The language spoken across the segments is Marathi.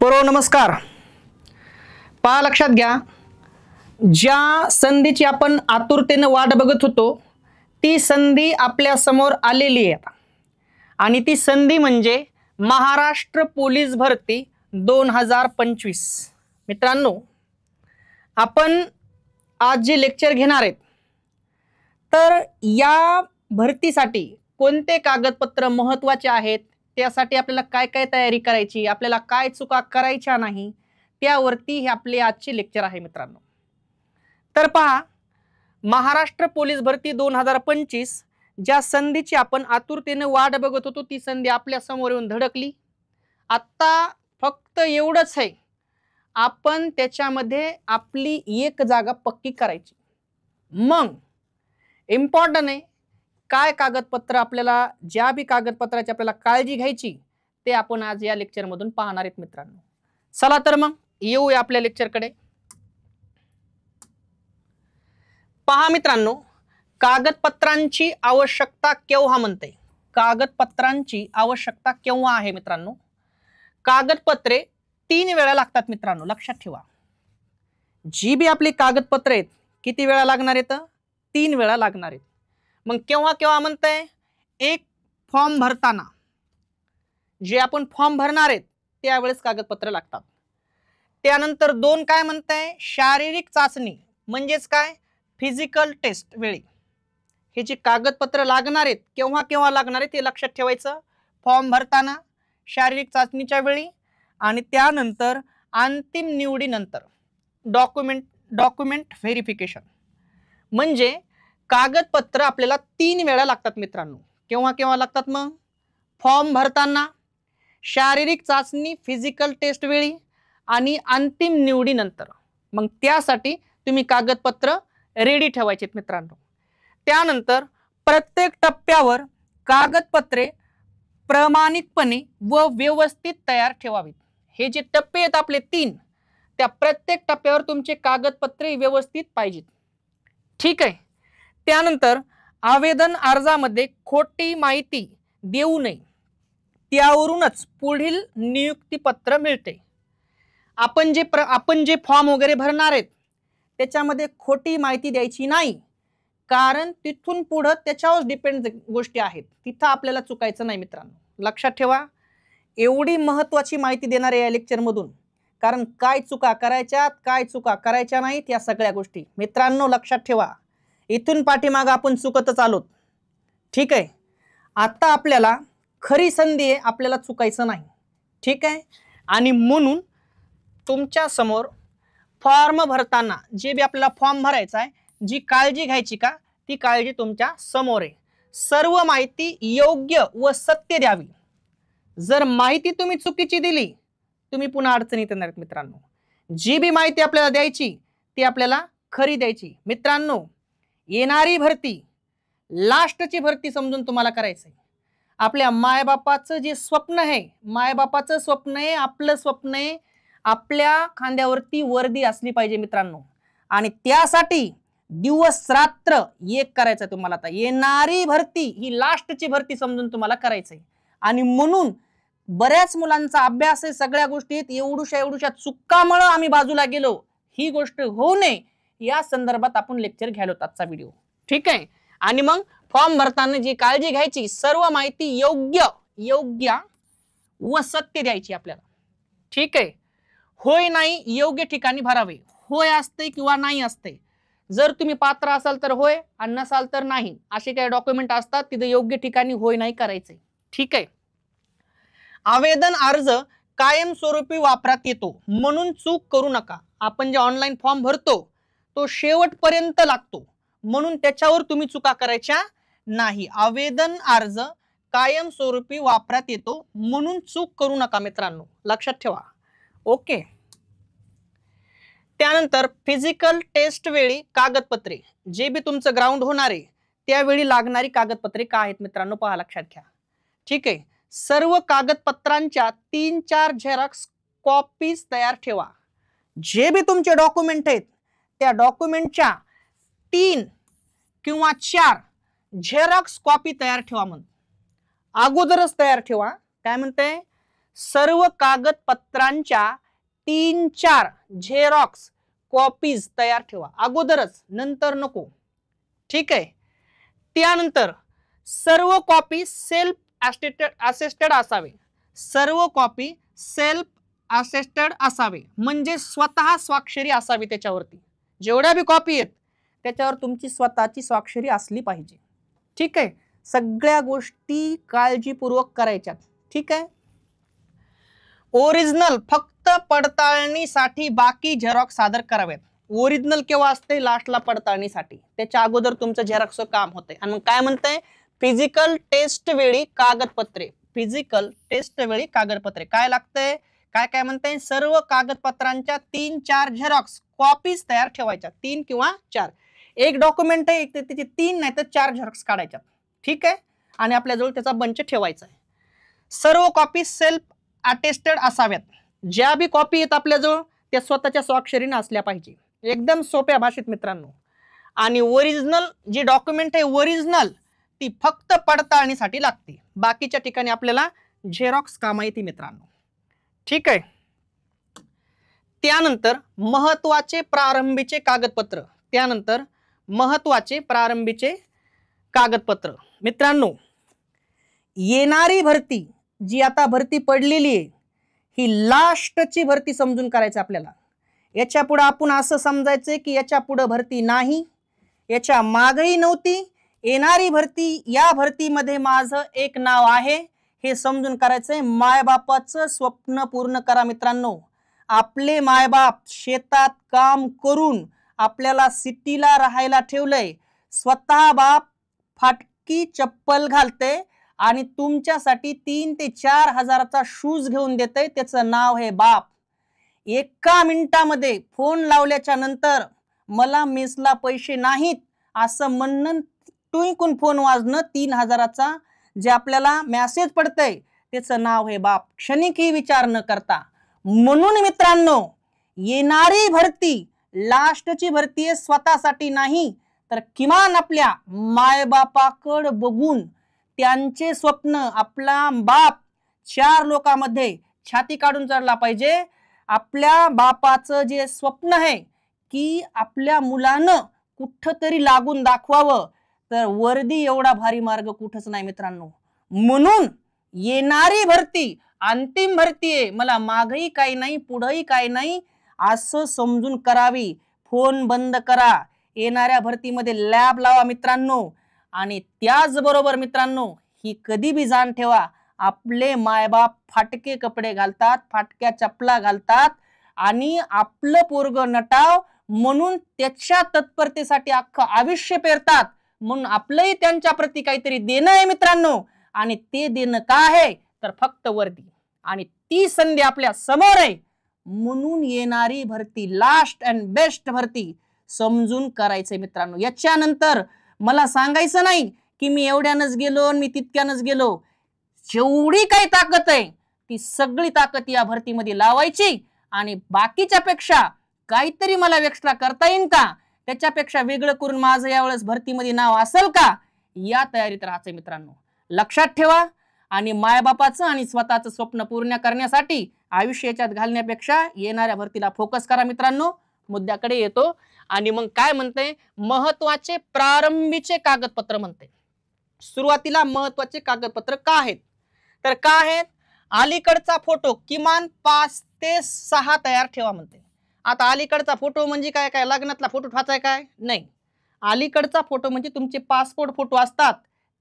परो नमस्कार। पहा, लक्षात घ्या, ज्या संधीची आपण आतुरतेने वाट बघत होतो ती संधी आपल्या समोर आलेली आहे आणि ती संधी म्हणजे महाराष्ट्र पोलीस भरती 2025। मित्रांनो, आपण आज जे लेक्चर घेणार आहेत तर या भरतीसाठी कोणते कागदपत्र महत्त्वाचे आहेत, त्यासाठी आपल्याला काय काय तयारी करायची, आपल्याला काय चुका करायच्या नाही, त्यावरती हे आपले आजचे लेक्चर आहे मित्रांनो। तर पहा, महाराष्ट्र पोलीस भरती 2025 ज्या संधीची आपण आतुरतेने वाट बघत होतो ती संधी आपल्या समोर येऊन धडकली। आता फक्त एवढंच आहे, आपण त्याच्यामध्ये आपली एक जागा पक्की करायची। मग इम्पॉर्टंट आहे काय कागदपत्र, आपल्याला ज्या बी कागदपत्राची आपल्याला काळजी घ्यायची ते आपण आज या लेक्चर मधून पाहणार आहेत मित्रांनो। चला तर मग येऊया आपल्या लेक्चरकडे। पहा मित्रांनो, कागदपत्रांची आवश्यकता केव्हा म्हणते, कागदपत्रांची आवश्यकता केव्हा आहे मित्रांनो। कागदपत्रे 3 वेळा लागतात मित्रांनो, लक्षात ठेवा। जी बी आपली कागदपत्रे आहेत किती वेळा लागणार आहेत, 3 वेळा लागणार आहेत। मग केव्हा केव्हा म्हणतंय, एक फॉर्म भरताना, जे आपण फॉर्म भरणार आहेत त्यावेळेस कागदपत्र लागतात। त्यानंतर 2 काय म्हणतंय, शारीरिक चाचणी म्हणजेच काय, फिजिकल टेस्ट वेळी हे जे कागदपत्र लागणार आहेत केव्हा केव्हा लागणार आहेत ते लक्षात ठेवायचं। फॉर्म भरताना, शारीरिक चाचणीच्या वेळी आणि त्यानंतर अंतिम निवडीनंतर डॉक्युमेंट व्हेरिफिकेशन। म्हणजे कागदपत्र आपल्याला 3 वेळा लागतात मित्रांनो। केव्हा केव्हा लागतात, मग फॉर्म भरताना, शारीरिक चाचणी फिजिकल टेस्ट वेळी आणि अंतिम निवडीनंतर। मग त्यासाठी तुम्ही कागदपत्र रेडी ठेवायचे मित्रांनो। त्यानंतर प्रत्येक टप्प्यावर कागदपत्रे प्रामाणिकपणे व व्यवस्थित तयार ठेवावीत। हे जे टप्पे आहेत आपले 3, त्या प्रत्येक टप्प्यावर तुमचे कागदपत्रे व्यवस्थित पाहिजेत, ठीक आहे। त्यानंतर आवेदन अर्जामध्ये खोटी माहिती देऊ नये, त्यावरूनच पुढील नियुक्तीपत्र मिळते। आपण जे फॉर्म वगैरे भरणार आहेत त्याच्यामध्ये खोटी माहिती द्यायची नाही, कारण तिथून पुढे त्याच्यावर डिपेंड गोष्टी आहेत, तिथं आपल्याला चुकायचं नाही मित्रांनो। लक्षात ठेवा, एवढी महत्त्वाची माहिती देणार आहे या लेक्चर मधून, कारण काय चुका करायच्या काय चुका करायच्या नाहीत या सगळ्या गोष्टी मित्रांनो लक्षात ठेवा। इथून पाठीमाग आपण चुकतच आलोत, ठीक आहे। आता आपल्याला खरी संधी आहे, आपल्याला चुकायचं नाही, ठीक आहे। आणि म्हणून तुमच्या समोर फॉर्म भरताना जे बी आपल्याला फॉर्म भरायचा आहे, जी काळजी घ्यायची का ती काळजी तुमच्या समोर आहे। सर्व माहिती योग्य व सत्य द्यावी। जर माहिती तुम्ही चुकीची दिली तुम्ही पुन्हा अडचणीत येणार मित्रांनो। जी बी माहिती आपल्याला द्यायची ती आपल्याला खरी द्यायची मित्रांनो। येणारी भरती लास्टची भरती समजून तुम्हाला करायचंय। आपल्या मायबापाचं जे स्वप्न आहे, मायबापाचं स्वप्न आहे, आपलं स्वप्न आहे, आपल्या खांद्यावरती वर्दी असली पाहिजे मित्रांनो। आणि त्यासाठी दिवस रात्र एक करायचं तुम्हाला। आता येणारी भरती ही लास्टची भरती समजून तुम्हाला करायचंय आणि म्हणून बऱ्याच मुलांचा अभ्यास आहे, सगळ्या गोष्टी एवढूशा चुकामुळे आम्ही बाजूला गेलो, ही गोष्ट होऊ नये या संदर्भात आपण लेक्चर घ्यायला आजचा व्हिडिओ, ठीक आहे। आणि मग फॉर्म भरताना जी काळजी घ्यायची, सर्व माहिती योग्य व सत्य द्यायची आपल्याला, ठीक आहे। होय नाही योग्य ठिकाणी भरावे, होय असते किंवा नाही असते। जर तुम्ही पात्र असाल तर होय आणि नसाल तर नाही, असे काही डॉक्युमेंट असतात तिथे योग्य ठिकाणी होय नाही करायचे, ठीक आहे। आवेदन अर्ज कायमस्वरूपी वापरात येतो म्हणून चूक करू नका। आपण जे ऑनलाईन फॉर्म भरतो तो शेवटपर्यंत लागतो, म्हणून त्याच्यावर तुम्ही चुका करायच्या नाही। आवेदन अर्ज कायमस्वरूपी वापरात येतो म्हणून चूक करू नका मित्रांनो, लक्षात ठेवा, ओके। त्यानंतर फिजिकल टेस्ट वेळी कागदपत्रे, जे बी तुमचं ग्राउंड होणार आहे त्यावेळी लागणारी कागदपत्रे काय आहेत मित्रांनो, पहा लक्षात घ्या, ठीक आहे। सर्व कागदपत्रांच्या 3-4 झेरॉक्स कॉपीज तयार ठेवा। जे बी तुमचे डॉक्युमेंट आहेत त्या डॉक्युमेंटच्या 3 किंवा 4 झेरॉक्स कॉपी तयार ठेवा। मग अगोदरच तयार ठेवा, काय म्हणते, सर्व कागदपत्रांच्या 3-4 झेरॉक्स कॉपीज तयार ठेवा, अगोदरच, नंतर नको, ठीक आहे. त्यानंतर सर्व कॉपी सेल्फ असिस्टेड असावे, सर्व कॉपी सेल्फ असिस्टेड असावे म्हणजे स्वतः स्वाक्षरी असावी त्याच्यावरती. जेवढ्या बी कॉपी आहेत त्याच्यावर तुमची स्वतःची स्वाक्षरी असली पाहिजे, ठीक आहे. सगळ्या गोष्टी काळजीपूर्वक करायच्यात, ठीक आहे. ओरिजिनल फक्त पडताळणीसाठी बाकी झेरॉक्स सादर करावेत. ओरिजिनल केव्हा असते? लास्टला पडताळणीसाठी, त्याच्या अगोदर तुमचं झेरॉक्सचं काम होतंय. आणि मग काय म्हणतंय? फिजिकल टेस्ट वेळी कागदपत्रे, फिजिकल टेस्ट वेळी कागदपत्रे काय लागतंय? काय काय म्हणताय? सर्व कागदपत्रांच्या 3-4 झेरॉक्स कॉपीज तयार ठेवायच्या, 3 किंवा 4. एक डॉक्युमेंट आहे, त्याचे 3 नाही तर 4 झेरॉक्स काढायच्या, ठीक आहे. आणि आपल्याजवळ त्याचा बंच ठेवायचा आहे. सर्व कॉपी सेल्फ अटेस्टेड असाव्यात. ज्या बी कॉपी आहेत आपल्याजवळ त्या स्वतःच्या स्वाक्षरीने असल्या पाहिजे, एकदम सोप्या भाषेत मित्रांनो. आणि ओरिजिनल जी डॉक्युमेंट आहे ओरिजिनल ती फक्त पडताळणीसाठी लागते, बाकीच्या ठिकाणी आपल्याला झेरॉक्स कामा येते मित्रांनो, ठीक आहे. त्यानंतर महत्वाचे प्रारंभीचे कागदपत्र, त्यानंतर महत्वाचे प्रारंभीचे कागदपत्र मित्रांनो. येणारी भरती जी आता भरती पडलेली आहे ही लास्टची भरती समजून करायचं आपल्याला. याच्या पुढे आपण असं समजायचं की याच्या पुढे भरती नाही, याच्या मागही नव्हती, येणारी भरती, या भरतीमध्ये माझं एक नाव आहे हे समजून करायचंय. मायबापाचं स्वप्न पूर्ण करा मित्रांनो. आपले मायबाप शेतात काम करून आपल्याला सिटीला राहायला ठेवलंय, स्वतः बाप फाटकी चप्पल घालते आणि तुमच्यासाठी 3 ते 4 हजाराचा शूज घेऊन देते, त्याचं नाव आहे बाप. एका मिनिटामध्ये फोन लावल्याच्या नंतर मला मेसला पैसे नाहीत असं म्हणणं, टुईकून फोन वाजणं, 3 हजाराचा जे आपल्याला मेसेज पडतंय त्याचं नाव आहे बाप, क्षणिकही विचार न करता. म्हणून मित्रांनो येणारी भरती लास्टची भरती आहे, स्वतःसाठी नाही तर किमान आपल्या मायबापाकडे बघून त्यांचे स्वप्न, आपला बाप 4 लोकांमध्ये छाती काढून चढला पाहिजे. आपल्या बापाचं जे स्वप्न आहे की आपल्या मुलानं कुठंतरी लागून दाखवावं, तर वर्दी एवढा भारी मार्ग कुठंच नाही मित्रांनो. म्हणून येणारी भरती अंतिम भरती आहे, मला मागही काही नाही पुढेही काही नाही असं समजून करावी. फोन बंद करा, येणाऱ्या भरतीमध्ये लॅब लावा मित्रांनो. आणि त्याचबरोबर मित्रांनो ही कधी बी जाण ठेवा, आपले मायबाप फाटके कपडे घालतात, फाटक्या चपला घालतात आणि आपलं पोरग नटाव म्हणून त्याच्या तत्परतेसाठी अख्खं आयुष्य पेरतात. म्हणून आपलंही त्यांच्या प्रती काहीतरी देणं आहे मित्रांनो. आणि ते देणं काय आहे तर फक्त वर्दी. आणि ती संधी आपल्या समोर आहे. म्हणून येणारी भरती लास्ट अँड बेस्ट भरती समजून करायचंय मित्रांनो. याच्यानंतर मला सांगायचं नाही की मी एवढ्यानच गेलो आणि मी तितक्यानच गेलो. जेवढी काही ताकद आहे ती सगळी ताकद या भरतीमध्ये लावायची आणि बाकीच्या पेक्षा काहीतरी मला एक्स्ट्रा करता येईल का, त्याच्यापेक्षा वेगळं करून माझं यावेळेस भरतीमध्ये नाव असेल का, या तयारीत राहायचं मित्रांनो. लक्षात ठेवा. आणि मायबापाचं आणि स्वतःचं स्वप्न पूर्ण करण्यासाठी आयुष्य याच्यात घालण्यापेक्षा येणाऱ्या भरतीला फोकस करा मित्रांनो. मुद्द्याकडे येतो. आणि मग काय म्हणते, महत्वाचे प्रारंभीचे कागदपत्र म्हणते. सुरुवातीला महत्वाचे कागदपत्र का आहेत तर काय आहेत, अलीकडचा फोटो किमान 5 ते 6 तयार ठेवा म्हणते. आता अलीकडचा फोटो म्हणजे काय, काय लग्नातला फोटो ठेवायचा काय नाही. अलीकडचा फोटो म्हणजे तुमचे पासपोर्ट फोटो असतात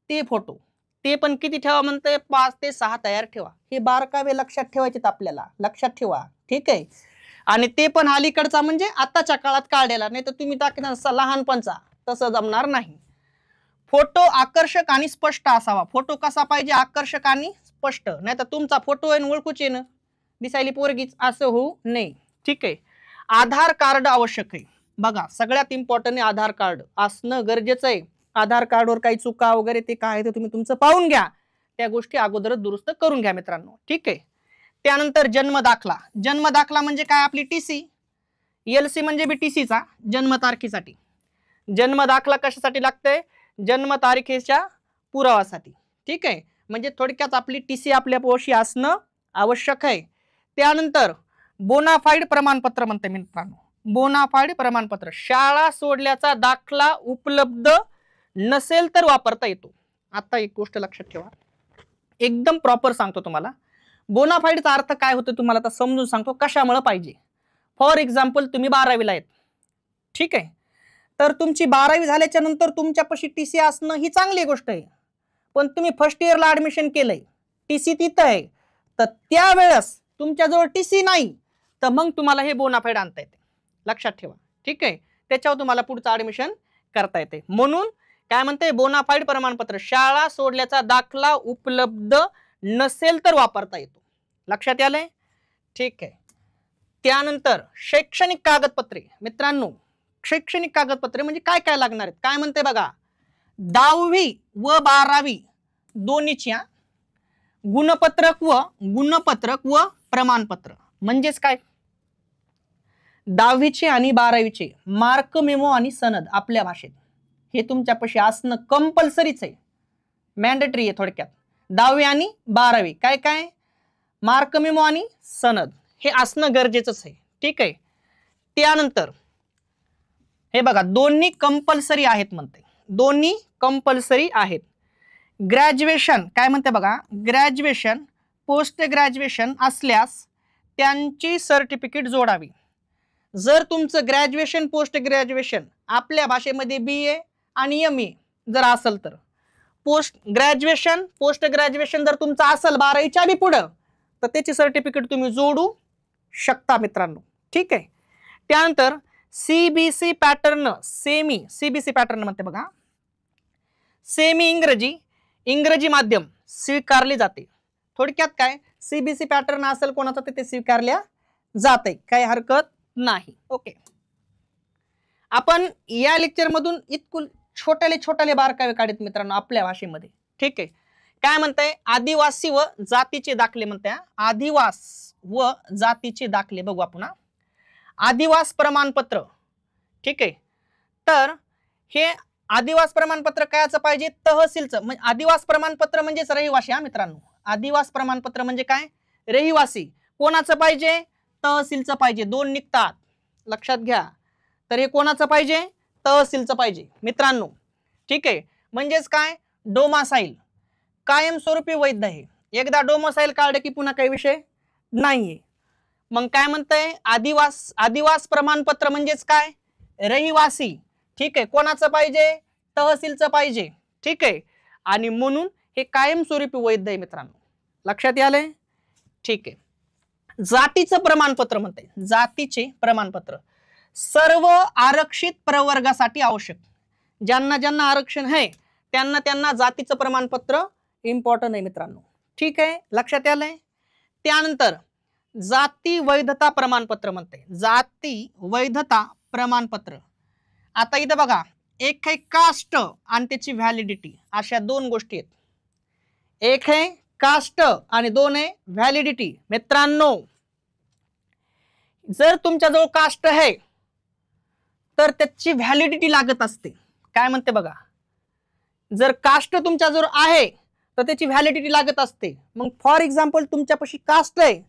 ते फोटो, ते पण किती ठेवा म्हणते, 5 ते 6 तयार ठेवा. हे बारकावे लक्षात ठेवायचे आपल्याला, लक्षात ठेवा, ठीक आहे. आणि ते पण अलीकडचा म्हणजे आताच्या काळात काढलेला, नाही तर तुम्ही टाकणार लहानपणचा, तसं जमणार नाही. फोटो आकर्षक आणि स्पष्ट असावा. फोटो कसा पाहिजे, आकर्षक आणि स्पष्ट, नाही तर तुमचा फोटो आहे ओळखूच येणं, दिसायली पोरगीच असं होऊ नये, ठीक आहे. आधार कार्ड आवश्यक आहे. बघा सगळ्यात इम्पॉर्टंट आहे आधार कार्ड असणं गरजेचं आहे. आधार कार्डवर काही चुका वगैरे ते काय ते तुम्ही तुमचं पाहून घ्या, त्या गोष्टी अगोदरच दुरुस्त करून घ्या मित्रांनो, ठीक आहे. त्यानंतर जन्म दाखला. जन्म दाखला म्हणजे काय, आपली टीसी. LC म्हणजे बी टीसीचा जन्म तारखेसाठी. जन्म दाखला कशासाठी लागतंय, जन्म तारखेच्या पुरावासाठी, ठीक आहे. म्हणजे थोडक्यात आपली टीसी आपल्या पोशी असणं आवश्यक आहे. त्यानंतर बोनाफाईड प्रमाणपत्र म्हणते मित्रांनो. बोनाफाईड प्रमाणपत्र, शाळा सोडल्याचा दाखला उपलब्ध नसेल तर वापरता येतो. आता एक गोष्ट लक्षात ठेवा, एकदम प्रॉपर सांगतो तुम्हाला. बोनाफाईडचा अर्थ काय होतो तुम्हाला आता समजून सांगतो कशामुळे पाहिजे. फॉर एक्झाम्पल तुम्ही 12वीला आहेत, ठीक आहे. तर तुमची 12वी झाल्याच्या नंतर तुमच्यापाशी टीसी असणं ही चांगली गोष्ट आहे. पण तुम्ही फर्स्ट इयरला ऍडमिशन केलंय, टीसी तिथं आहे, तर त्यावेळेस तुमच्याजवळ टीसी नाही, तर मग तुम्हाला हे बोनाफाईड आणता येते. लक्षात ठेवा, ठीक आहे. त्याच्यावर तुम्हाला पुढचं ऍडमिशन करता येते. म्हणून काय म्हणते, बोनाफाईड प्रमाणपत्र, शाळा सोडल्याचा दाखला उपलब्ध नसेल तर वापरता येतो. लक्षात आलंय, ठीक आहे. त्यानंतर शैक्षणिक कागदपत्रे. मित्रांनो, शैक्षणिक कागदपत्रे म्हणजे काय काय लागणार आहेत, काय म्हणते बघा. 10वी व 12वी दोन्हीच्या गुणपत्रक व प्रमाणपत्र. म्हणजेच काय, 10वीचे आणि 12वीचे मार्क मेमो आणि सनद आपल्या भाषेत हे तुमच्यापाशी असणं कंपल्सरीच आहे, मॅन्डेटरी आहे. थोडक्यात 10वी आणि 12वी काय काय, मार्क मेमो आणि सनद हे असणं गरजेचंच आहे, ठीक आहे. त्यानंतर हे बघा, दोन्ही कंपल्सरी आहेत म्हणते, दोन्ही कंपल्सरी आहेत. ग्रॅज्युएशन काय म्हणते बघा, ग्रॅज्युएशन पोस्ट ग्रॅज्युएशन असल्यास त्यांची सर्टिफिकेट जोडावी. जर तुमचं ग्रॅज्युएशन पोस्ट ग्रॅज्युएशन आपल्या भाषेमध्ये BA आणि MA जर असेल तर, पोस्ट ग्रॅज्युएशन जर तुमचं असेल 12वीच्या बी पुढं, तर त्याची सर्टिफिकेट तुम्ही जोडू शकता मित्रांनो, ठीक आहे. त्यानंतर CBC पॅटर्न, CBC पॅटर्न म्हणते बघा, सेमी इंग्रजी माध्यम स्वीकारले जाते. थोडक्यात काय, CBC पॅटर्न असेल कोणाचा ते स्वीकारल्या जाते, काही हरकत नाही. ओके, आपण या लेक्चर मधून इतकुल छोटे बारकावे काढत मित्रांनो आपल्या भाषेमध्ये, ठीक आहे. काय म्हणताय, आदिवासी व जातीचे दाखले म्हणताय. आदिवास व जातीचे दाखले बघू आपण. आदिवास प्रमाणपत्र, ठीक आहे. तर हे आदिवास प्रमाणपत्र कायचं पाहिजे, तहसीलचं. म्हणजे आदिवास प्रमाणपत्र म्हणजेच रहिवासी. हा मित्रांनो, आदिवास प्रमाणपत्र म्हणजे काय, रहिवासी. कोणाचं पाहिजे, तहसीलचं पाहिजे. दोन निघतात, लक्षात घ्या. तर हे कोणाचं पाहिजे, तहसीलचं पाहिजे मित्रांनो, ठीक आहे. म्हणजेच काय, डोमासाईल कायमस्वरूपी वैध आहे. एकदा डोमासाईल काढलं की पुन्हा काही विषय नाहीये. मग काय म्हणतंय, आदिवास प्रमाणपत्र म्हणजेच काय, रहिवासी, ठीक आहे. कोणाचं पाहिजे, तहसीलचं पाहिजे, ठीक आहे. आणि म्हणून हे कायमस्वरूपी वैध आहे मित्रांनो, लक्षात आलंय, ठीक आहे. जातीचं प्रमाणपत्र म्हणते, जातीचे प्रमाणपत्र सर्व आरक्षित प्रवर्गासाठी आवश्यक. ज्यांना आरक्षण आहे त्यांना जातीचं प्रमाणपत्र इम्पॉर्टंट आहे मित्रांनो, ठीक आहे. लक्षात आलंय. त्यानंतर जाती वैधता प्रमाणपत्र म्हणते, जाती वैधता प्रमाणपत्र. आता इथं बघा, एक आहे कास्ट आणि त्याची व्हॅलिडिटी, अशा दोन गोष्टी आहेत. एक आहे कास्ट आणि दोन आहे व्हॅलिडिटी. मित्रांनो, जर तुमच्याजवळ कास्ट आहे तर त्याची व्हॅलिडिटी लागत असते. काय म्हणते बघा, जर कास्ट तुमच्याजवळ आहे तर त्याची व्हॅलिडिटी लागत असते. मग फॉर एक्झाम्पल तुमच्यापाशी कास्ट आहे,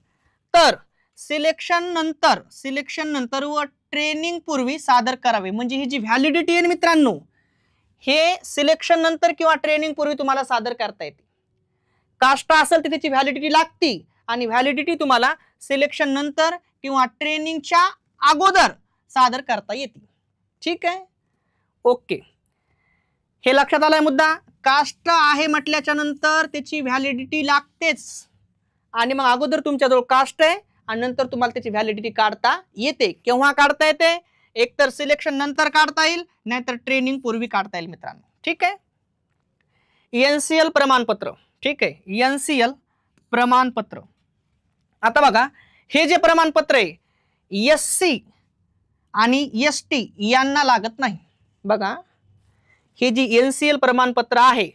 तर सिलेक्शन नंतर व ट्रेनिंग पूर्वी सादर करावे. म्हणजे ही जी व्हॅलिडिटी आहे मित्रांनो, हे सिलेक्शन नंतर किंवा ट्रेनिंग पूर्वी तुम्हाला सादर करता येते. कास्ट असेल तर त्याची व्हॅलिडिटी लागते आणि व्हॅलिडिटी तुम्हाला सिलेक्शन नंतर किंवा ट्रेनिंगच्या अगोदर सादर करता येते, ठीक आहे. ओके, हे लक्षात आलाय मुद्दा. कास्ट आहे म्हटल्याच्या नंतर त्याची व्हॅलिडिटी लागतेच, आणि मग अगोदर तुमच्याजवळ कास्ट आहे आणि नंतर तुम्हाला त्याची व्हॅलिडिटी काढता येते. केव्हा काढता येते, एकतर सिलेक्शन नंतर काढता येईल, नाहीतर ट्रेनिंग पूर्वी काढता येईल मित्रांनो, ठीक आहे. NCL प्रमाणपत्र, ठीक आहे, NCL प्रमाणपत्र. आता बघा, हे जे प्रमाणपत्र आहे SC आणि ST यांना लागत नाही. बघा, हे जी NCL प्रमाणपत्र आहे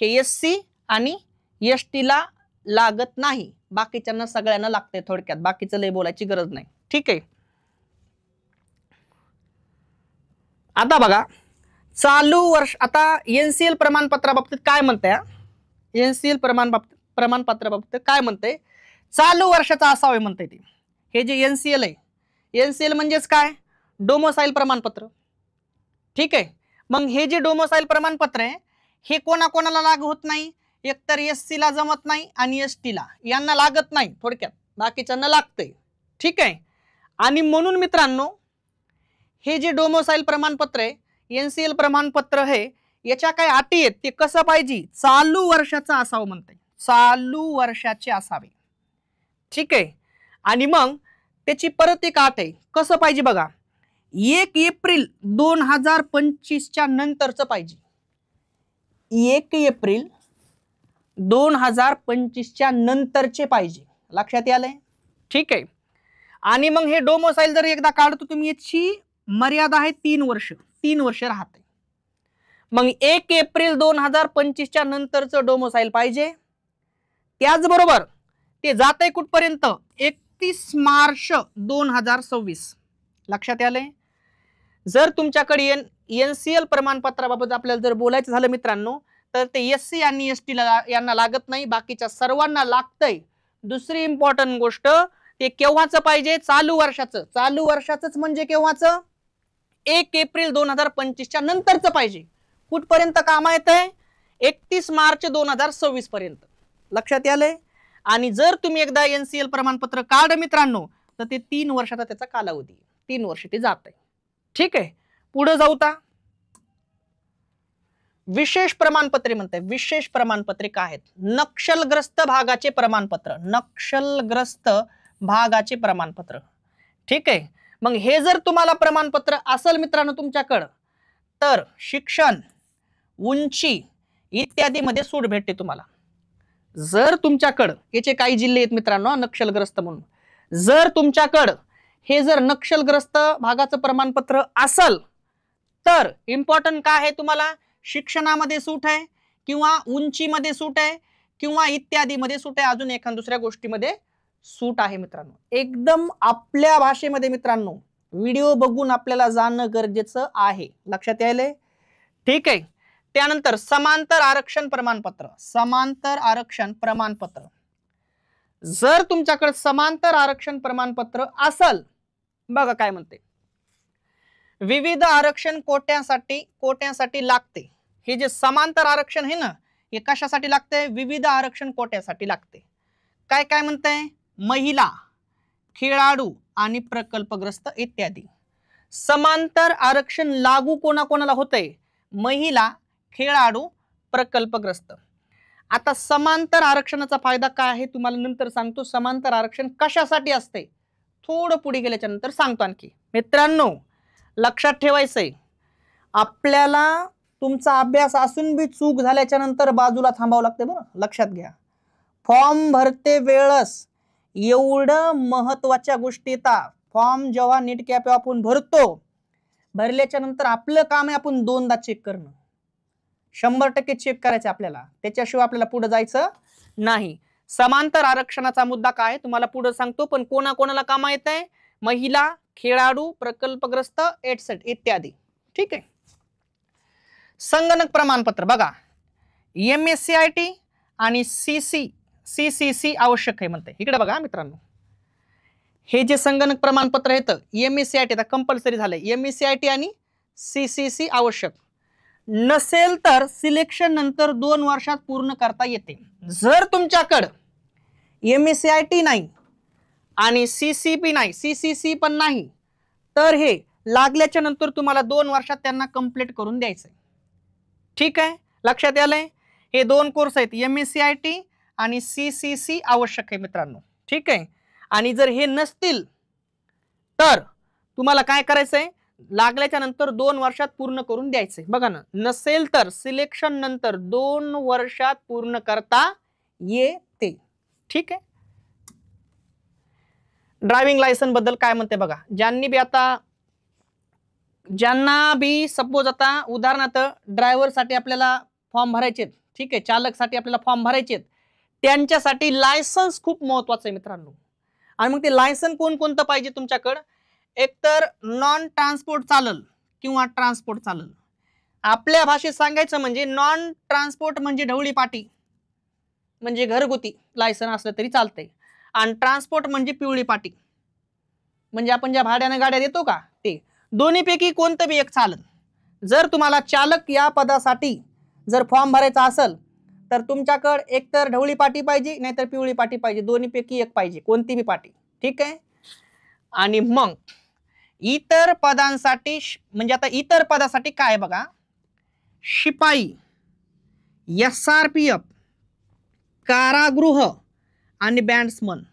हे SC आणि ST ला लागत नाही, बाकीच्यांना सगळ्यांना लागते. थोडक्यात बाकीचं लय बोलायची गरज नाही, ठीक आहे. आता बघा, चालू वर्ष, आता NCL प्रमाणपत्राबाबतीत काय म्हणते, NCL प्रमाणपत्राबाबतीत काय म्हणते, चालू वर्षाचा असावे म्हणते ते. हे जे एनसीएल आहे, एनसीएल म्हणजेच काय, डोमोसाईल प्रमाणपत्र. ठीक आहे. मग हे जे डोमोसाईल प्रमाणपत्र आहे हे कोणाकोणाला लागू होत नाही, एकतर एससी ला जमत नाही आणि एसटी ला, यांना लागत नाही थोडक्यात, बाकीच्यांना लागतंय. ठीक आहे. आणि म्हणून मित्रांनो हे जे डोमोसाईल प्रमाणपत्र आहे, एनसीएल प्रमाणपत्र आहे, याच्या काय अटी आहेत, ते कसं पाहिजे, चालू वर्षाचं असावं म्हणते, चालू वर्षाचे असावे. ठीक आहे. आणि मग त्याची परत एक अट आहे, कसं पाहिजे बघा, 1 एप्रिल 2025 च्या नंतरच पाहिजे. 1 एप्रिल 2025 च्या नंतरचे पाहिजे. लक्षात आलंय. ठीक आहे. आणि मग हे डोमोसाईल जर एकदा काढतो तुम्ही, याची मर्यादा आहे 3 वर्ष, 3 वर्ष राहते. मग 1 एप्रिल 2025 च्या नंतरचं डोमोसाईल पाहिजे. त्याचबरोबर ते जाते कुठपर्यंत, 31 मार्च 2026. लक्षात आलंय. जर तुमच्याकडे एनसीएल प्रमाणपत्राबाबत आपल्याला जर बोलायचं झालं मित्रांनो, तर ते एससी आणि एसटी ला यांना लागत नाही, बाकीच्या सर्वांना लागतंय. दुसरी इम्पॉर्टंट गोष्ट, ते केव्हाचं पाहिजे, चालू वर्षाचं. चालू वर्षाचंच म्हणजे केव्हाचं, 1 एप्रिल 2025 च्या नंतरचं पाहिजे. कुठपर्यंत काम येतंय, 31 मार्च 2026 पर्यंत. लक्षात आलंय. आणि जर तुम्ही एकदा एनसीएल प्रमाणपत्र काढ मित्रांनो, तर ते 3 वर्षाचा त्याचा कालावधी, 3 वर्ष ते जात आहे. ठीक आहे. पुढे जाऊ ता, विशेष प्रमाणपत्रे म्हणते. विशेष प्रमाणपत्रे काय आहेत, नक्षलग्रस्त भागाचे प्रमाणपत्र, नक्षलग्रस्त भागाचे प्रमाणपत्र. ठीक आहे. मग हे जर तुम्हाला प्रमाणपत्र असेल मित्रांनो तुमच्याकडं, तर शिक्षण, उंची इत्यादी मध्ये सूट भेटते तुम्हाला. जर तुमच्याकडं, याचे काही जिल्हे आहेत मित्रांनो नक्षलग्रस्त म्हणून, जर तुमच्याकडं हे जर नक्षलग्रस्त भागाचं प्रमाणपत्र असेल, तर इम्पॉर्टंट काय आहे, तुम्हाला शिक्षणामध्ये सूट आहे, किंवा उंचीमध्ये सूट आहे, किंवा इत्यादी मध्ये सूट आहे, अजून एखाद्या दुसऱ्या गोष्टीमध्ये सूट आहे मित्रांनो. एकदम आपल्या भाषेमध्ये मित्रांनो व्हिडिओ बघून आपल्याला जाणं गरजेचं आहे. लक्षात यायलंय. ठीक आहे. त्यानंतर समांतर आरक्षण प्रमाणपत्र. समांतर आरक्षण प्रमाणपत्र, जर तुमच्याकडे समांतर आरक्षण प्रमाणपत्र असेल, बघा काय म्हणते, विविध आरक्षण कोट्यासाठी लागते. हे जे समांतर आरक्षण आहे ना, हे कशासाठी लागते, विविध आरक्षण कोट्यासाठी लागते. काय काय म्हणते, महिला, खेळाडू आणि प्रकल्पग्रस्त इत्यादी. समांतर आरक्षण लागू कोणाकोणाला होतंय, महिला, खेळाडू, प्रकल्पग्रस्त. आता समांतर आरक्षणाचा फायदा काय आहे तुम्हाला नंतर सांगतो. समांतर आरक्षण कशासाठी असते थोडं पुढे गेल्याच्या नंतर सांगतो. आणखी मित्रांनो लक्षात ठेवायचंय, आपल्याला तुमचा अभ्यास असून बी चूक झाल्याच्या नंतर बाजूला थांबावं लागते बरं. लक्षात घ्या. फॉर्म भरते वेळस एवढं महत्वाच्या गोष्टी येतात. फॉर्म जेव्हा नीट कॅप आपण भरतो, भरल्याच्या नंतर आपलं काम आहे आपण 2दा चेक करणं. 100% चेक करायचं आपल्याला, त्याच्याशिवाय आपल्याला पुढे जायचं नाही. समांतर आरक्षणाचा मुद्दा काय तुम्हाला पुढे सांगतो, पण कोणाकोणाला कामा येत आहे, महिला, खेळाडू, प्रकल्पग्रस्त इत्यादी. ठीक आहे. संगणक प्रमाणपत्र बघा, MSCIT आणि CCC आवश्यक आहे म्हणते. इकडे बघा मित्रांनो, हे जे संगणक प्रमाणपत्र येतं MSCIT आता कंपल्सरी झालंय. MSCIT आणि CCC आवश्यक नसेल तर सिलेक्शन नंतर 2 वर्षात पूर्ण करता येते. जर तुमच्याकडे MSCIT नाही आणि CCC पण नाही, तर हे लागल्याच्या नंतर तुम्हाला 2 वर्षात त्यांना कंप्लीट करून द्यायचंय. ठीक आहे. लक्षात आलंय. हे 2 कोर्स आहेत, MSCIT आणि CCC आवश्यक आहे मित्रांनो. ठीक आहे. आणि जर हे नसतील तर तुम्हाला काय करायचंय, लागल्याच्या नंतर 2 वर्षात पूर्ण करून द्यायचंय. बघा ना, नसेल तर सिलेक्शन नंतर 2 वर्षात पूर्ण करता येते. ठीक आहे. ड्रायव्हिंग लायसन बद्दल काय म्हणते बघा, ज्यांना बी सपोज आता उदाहरणार्थ ड्रायव्हर साठी आपल्याला फॉर्म भरायचे, ठीक आहे, चालक साठी आपल्याला फॉर्म भरायचे, त्यांच्यासाठी लायसन्स खूप महत्वाचं आहे मित्रांनो. आणि मग ते लायसन कोणतं पाहिजे तुमच्याकडे, एकतर नॉन ट्रान्सपोर्ट चालल किंवा ट्रान्सपोर्ट चालल. आपल्या भाषेत सांगायचं म्हणजे नॉन ट्रान्सपोर्ट म्हणजे ढवळी पाटी, म्हणजे घरगुती लायसन असलं तरी चालतंय. आणि ट्रान्सपोर्ट म्हणजे पिवळी पाटी, म्हणजे आपण ज्या भाड्याने गाड्या देतो का ते. दोन्हीपैकी कोणतं बी एक चालेल. जर तुम्हाला चालक या पदासाठी जर फॉर्म भरायचा असेल तर तुमच्याकडे एकतर ढवळी पाटी पाहिजे नाहीतर पिवळी पाटी पाहिजे, दोन्हीपैकी एक पाहिजे, कोणती बी पाटी. ठीक आहे. आणि मग इतर पदांसाठी म्हणजे आता इतर पदासाठी काय बघा, शिपाई, SRPF, कारागृह आणि बँड्समन.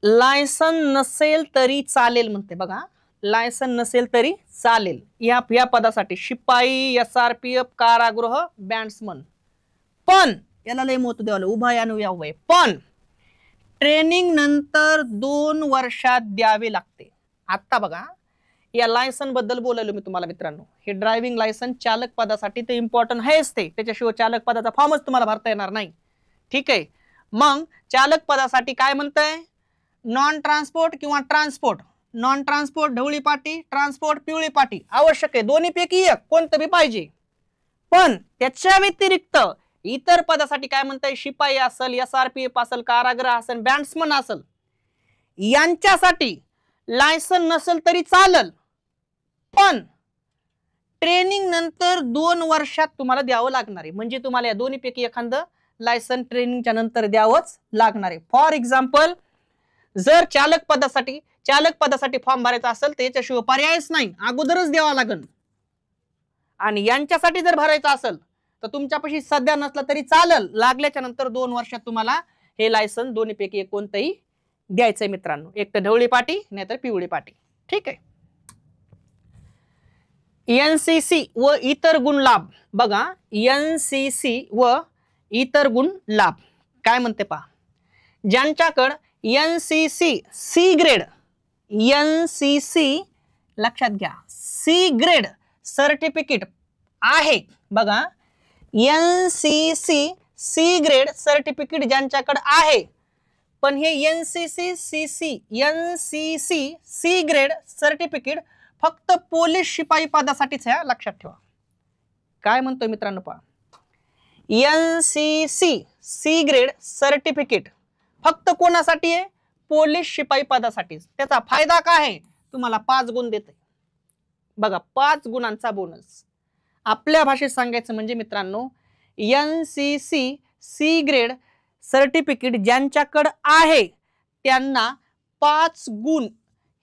लायसन नसेल तरी चालेल म्हणते बघा, लायसन नसेल तरी चालेल या पदासाठी शिपाई, SRPF, कारागृह, बँड्समन. पण याला लय महत्व द्यावं, उभय आणि अव्यय. पण ट्रेनिंग नंतर 2 वर्षात द्यावे लागते. आता बघा या लायसन बद्दल बोलायलो मी तुम्हाला मित्रांनो. हे ड्रायव्हिंग लायसन चालक पदासाठी ते इम्पॉर्टंट आहेच, ते त्याच्याशिवाय चालक पदाचा फॉर्मच तुम्हाला भरता येणार नाही. ठीक आहे. मग चालक पदासाठी काय म्हणतंय, नॉन ट्रान्सपोर्ट किंवा ट्रान्सपोर्ट. नॉन ट्रान्सपोर्ट ढवळी पाटी, ट्रान्सपोर्ट पिवळी पाटी आवश्यक आहे, दोन्हीपैकी एक कोणतं बी पाहिजे. पण त्याच्या व्यतिरिक्त इतर पदासाठी काय म्हणताय, शिपाई असेल, SRPF असेल, कारागृह असेल, बँड्समन असेल, यांच्यासाठी लायसन नसेल तरी चालेल, पण ट्रेनिंग नंतर 2 वर्षात तुम्हाला द्यावं लागणार आहे. म्हणजे तुम्हाला या दोन्हीपैकी एखादं लायसन ट्रेनिंगच्या नंतर द्यावंच लागणार आहे. फॉर एक्झाम्पल जर चालक पदासाठी फॉर्म भरायचा असेल तर याच्याशिवाय पर्यायच नाही, अगोदरच द्यावा लागेल. आणि यांच्यासाठी जर भरायचं असेल तर तुमच्यापाशी सध्या नसला तरी चालेल, लागल्याच्या नंतर 2 वर्षात तुम्हाला हे लायसन दोन्हीपैकी एक कोणतंही द्यायचंय मित्रांनो, एक तर ढवळी पाटी नाहीतर पिवळी पाटी. ठीक आहे. NCC व इतर गुण लाभ बघा, NCC व इतर गुण लाभ काय म्हणते पहा. ज्यांच्याकडे NCC C ग्रेड, NCC लक्षात घ्या, C ग्रेड सर्टिफिकेट आहे बघा, NCC C ग्रेड सर्टिफिकेट ज्यांच्याकडे आहे. पण हे NCC C ग्रेड सर्टिफिकेट फक्त पोलीस शिपाई पदासाठीच आहे, लक्षात ठेवा. काय म्हणतोय मित्रांनो पहा, NCC C ग्रेड सर्टिफिकेट फक्त कोणासाठी आहे, पोलीस शिपाई पदासाठीच. त्याचा फायदा काय आहे, तुम्हाला 5 गुण देते बघा, 5 गुणांचा बोनस. आपल्या भाषेत सांगायचं म्हणजे मित्रांनो, NCC C ग्रेड सर्टिफिकेट ज्यांच्याकडे आहे त्यांना 5 गुण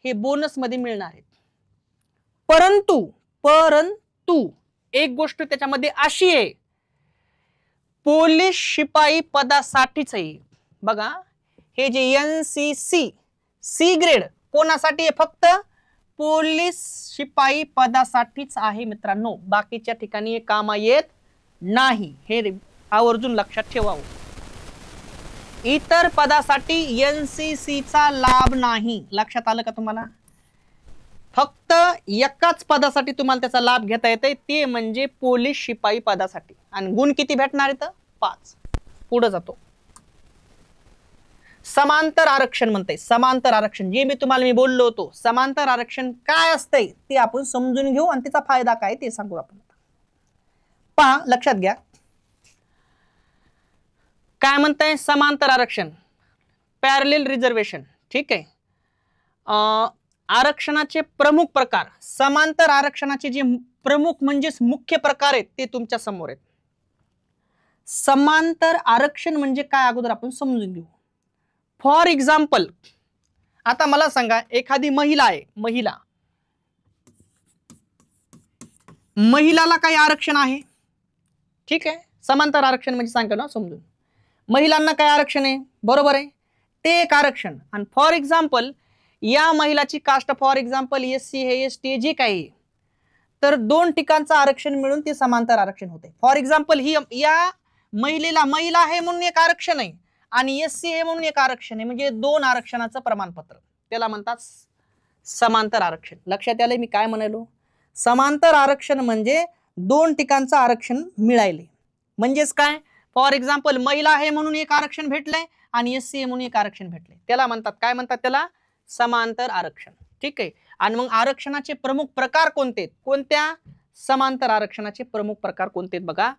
हे बोनस मध्ये मिळणार आहेत. परंतु एक गोष्ट त्याच्यामध्ये अशी आहे, पोलीस शिपाई पदासाठीच आहे बघा. हे जे NCC C ग्रेड कोणासाठी आहे, फक्त पोलीस शिपाई पदासाठीच आहे मित्रांनो, बाकीच्या ठिकाणी कामा येत नाही, हे आवर्जून लक्षात ठेवावं. इतर पदासाठी NCC चा लाभ नाही, लक्षात आलं का तुम्हाला. फक्त एकाच पदासाठी तुम्हाला त्याचा लाभ घेता येते, ते म्हणजे पोलीस शिपाई पदासाठी. आणि गुण किती भेटणार आहेत, 5. पुढे जातो. समांतर आरक्षण म्हणते. समांतर आरक्षण जे मी बोललो होतो, समांतर आरक्षण काय असते ते आपण समजून घेऊ आणि त्याचा फायदा काय ते सांगू आपण. पहा लक्षात घ्या, काय म्हणताय समांतर आरक्षण, पॅरलल रिझर्वेशन. ठीक आहे. आरक्षणाचे प्रमुख प्रकार, समांतर आरक्षणाचे जे प्रमुख म्हणजेच मुख्य प्रकार आहेत ते तुमच्या समोर आहेत. समांतर आरक्षण म्हणजे काय अगोदर आपण समजून घेऊ. फॉर एक्झाम्पल आता मला सांगा, एखादी महिला आहे, महिलाला काही आरक्षण आहे. ठीक आहे. समांतर आरक्षण म्हणजे सांगतो ना समजून, महिलांना काय आरक्षण आहे, बरोबर आहे, ते एक आरक्षण. आणि फॉर एक्झाम्पल या महिलाची कास्ट फॉर एक्झाम्पल SC हे ST जे काही, तर 2 ठिकाणचं आरक्षण मिळून ते समांतर आरक्षण होते. फॉर एक्झाम्पल ही या महिलेला महिला आहे म्हणून एक आरक्षण आहे आणि SC आहे म्हणून एक आरक्षण आहे, म्हणजे 2 आरक्षणाचं प्रमाणपत्र, त्याला म्हणतात समांतर आरक्षण. लक्षात आलंय मी काय म्हणालो. समांतर आरक्षण म्हणजे 2 ठिकाणचं आरक्षण मिळाले. म्हणजेच काय, फॉर एक्झाम्पल महिला आहे म्हणून एक आरक्षण भेटलंय आणि SC आहे म्हणून एक आरक्षण भेटले, त्याला म्हणतात काय म्हणतात, त्याला समांतर आरक्षण. ठीक आहे. आणि मग आरक्षणाचे प्रमुख प्रकार कोणते, कोणत्या समांतर आरक्षणाचे प्रमुख प्रकार कोणते बघा.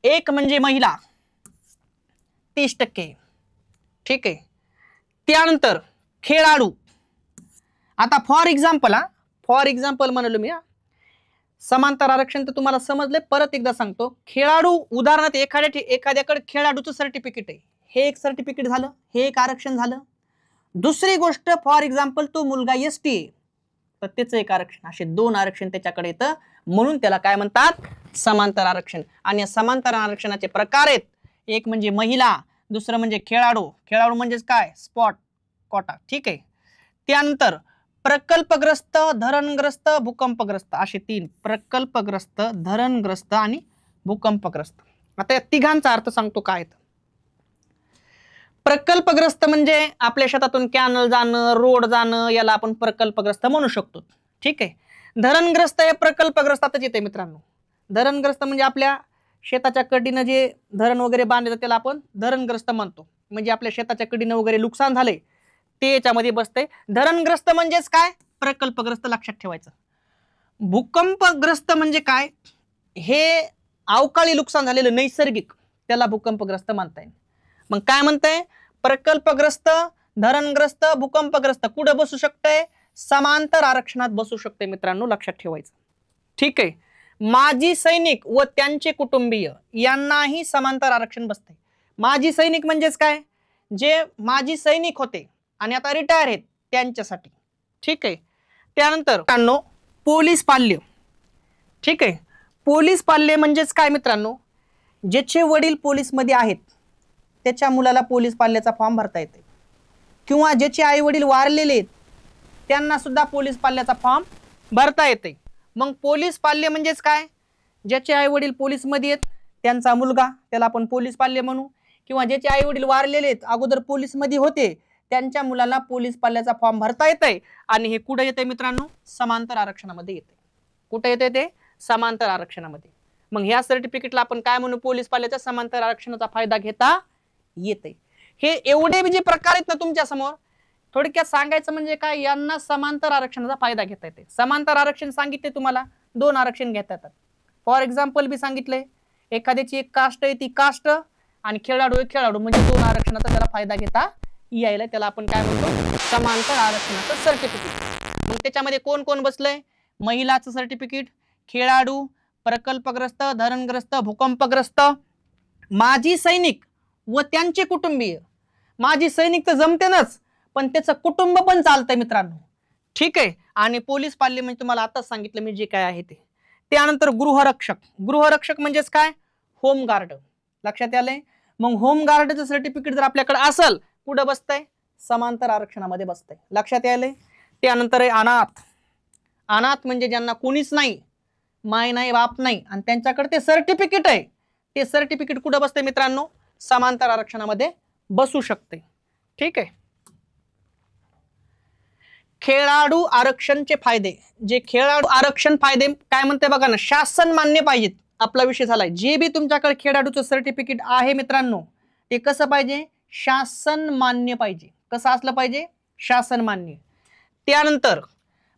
एक म्हणजे महिला 30%, ठीक आहे. त्यानंतर खेळाडू, आता फॉर एक्झाम्पल म्हणालो मी, समांतर आरक्षण तर तुम्हाला समजले, परत एकदा सांगतो. खेळाडू, उदाहरणार्थ एखाद्याकडे खेळाडूचं सर्टिफिकेट आहे, हे एक सर्टिफिकेट झालं, हे एक आरक्षण झालं. दुसरी गोष्ट, फॉर एक्झाम्पल तो मुलगा एसटी आहे, तर त्याचं एक आरक्षण, असे 2 आरक्षण त्याच्याकडे येतं, म्हणून त्याला काय म्हणतात, समांतर आरक्षण. आणि या समांतर आरक्षणाचे प्रकार आहेत, एक म्हणजे महिला, दुसरं म्हणजे खेळाडू म्हणजेच काय, स्पॉट कोटा. ठीक आहे. त्यानंतर प्रकल्पग्रस्त, धरणग्रस्त, भूकंपग्रस्त, असे 3, प्रकल्पग्रस्त, धरणग्रस्त आणि भूकंपग्रस्त. आता या तिघांचा अर्थ सांगतो काय. प्रकल्पग्रस्त म्हणजे आपल्या शेतातून कॅनल जाणं, रोड जाणं, याला आपण प्रकल्पग्रस्त म्हणू शकतो. ठीक आहे. धरणग्रस्त हे प्रकल्पग्रस्तातच येते मित्रांनो. धरणग्रस्त म्हणजे आपल्या शेताच्या कडीनं जे धरण वगैरे बांधले त्याला आपण धरणग्रस्त म्हणतो, म्हणजे आपल्या शेताच्या कडीनं वगैरे नुकसान झाले ते याच्यामध्ये बसते. धरणग्रस्त म्हणजेच काय, प्रकल्पग्रस्त, लक्षात ठेवायचं. भूकंपग्रस्त म्हणजे काय, हे अवकाळी नुकसान झालेलं नैसर्गिक, त्याला भूकंपग्रस्त म्हणता येईल. मग काय म्हणताय, प्रकल्पग्रस्त, धरणग्रस्त, भूकंपग्रस्त कुठं बसू शकते, समांतर आरक्षणात बसू शकते मित्रांनो, लक्षात ठेवायचं. ठीक आहे. माजी सैनिक व त्यांचे कुटुंबीय यांनाही समांतर आरक्षण बसते. माजी सैनिक म्हणजेच काय, जे माजी सैनिक होते आणि आता रिटायर आहेत त्यांच्यासाठी. ठीक आहे. त्यानंतर पोलीस पाल्य. ठीक आहे. पोलीस पाल्य म्हणजेच काय मित्रांनो, ज्याचे वडील पोलीसमध्ये आहेत त्याच्या मुलाला पोलीस पाल्याचा फॉर्म भरता येते, किंवा ज्याचे आई वडील वारलेले आहेत त्यांना सुद्धा पोलीस पाल्याचा फॉर्म भरता येते. मग पोलीस पाल्य म्हणजेच काय, ज्याचे आई वडील पोलीसमध्ये आहेत त्यांचा मुलगा, त्याला आपण पोलीस पाल्य म्हणू, किंवा ज्याचे आई वडील वारलेले आहेत, अगोदर पोलीसमध्ये होते, त्यांच्या मुलाला पोलीस पाल्याचा फॉर्म भरता येते. आणि हे कुठे येते मित्रांनो, समांतर आरक्षणामध्ये येते. कुठे येते ते, समांतर आरक्षणामध्ये. मग ह्या सर्टिफिकेटला आपण काय म्हणू, पोलीस पाल्याच्या समांतर आरक्षणाचा फायदा घेता येते. हे एवढे जे प्रकार आहेत ना तुमच्या समोर, थोडक्यात सांगायचं म्हणजे काय, यांना समांतर आरक्षणाचा फायदा घेता येते. समांतर आरक्षण सांगितले तुम्हाला, 2 आरक्षण घेता येतात. फॉर एक्झाम्पल बी सांगितले, एखाद्याची एक कास्ट आहे ती कास्ट, आणि खेळाडू म्हणजे 2 आरक्षणाचा त्याला फायदा घेता यायला, त्याला आपण काय म्हणतो, समांतर आरक्षणाचं सर्टिफिकेट. मग त्याच्यामध्ये कोण कोण बसलंय, महिलाचं सर्टिफिकेट, खेळाडू, प्रकल्पग्रस्त, धरणग्रस्त, भूकंपग्रस्त, माजी सैनिक व त्यांचे कुटुंबीय. माजी सैनिक तर जमतेनच, पण त्याचं कुटुंब पण चालतंय मित्रांनो. ठीक आहे. आणि पोलीस पाल्य म्हणजे तुम्हाला आताच सांगितलं मी जे काय आहे ते. त्यानंतर गृहरक्षक म्हणजेच काय, होमगार्ड. लक्षात आलंय. मग होमगार्डचं सर्टिफिकेट जर आपल्याकडे असेल, कुठं बसतंय, समांतर आरक्षणामध्ये बसतंय. लक्षात आलंय. त्यानंतर अनाथ म्हणजे ज्यांना कोणीच नाही, माय नाही, बाप नाही, आणि त्यांच्याकडे ते सर्टिफिकेट आहे, ते सर्टिफिकेट कुठं बसते मित्रांनो, समांतर आरक्षणामध्ये बसू शकते. ठीक आहे. खेळाडू आरक्षणचे फायदे. जे खेळाडू आरक्षण फायदे काय म्हणते बघा ना, शासन मान्य पाहिजेत. आपला विषय झालाय, जे बी तुमच्याकडे खेळाडूचं सर्टिफिकेट आहे मित्रांनो, ते कसं पाहिजे, शासन मान्य पाहिजे. कसं असलं पाहिजे, शासन मान्य. त्यानंतर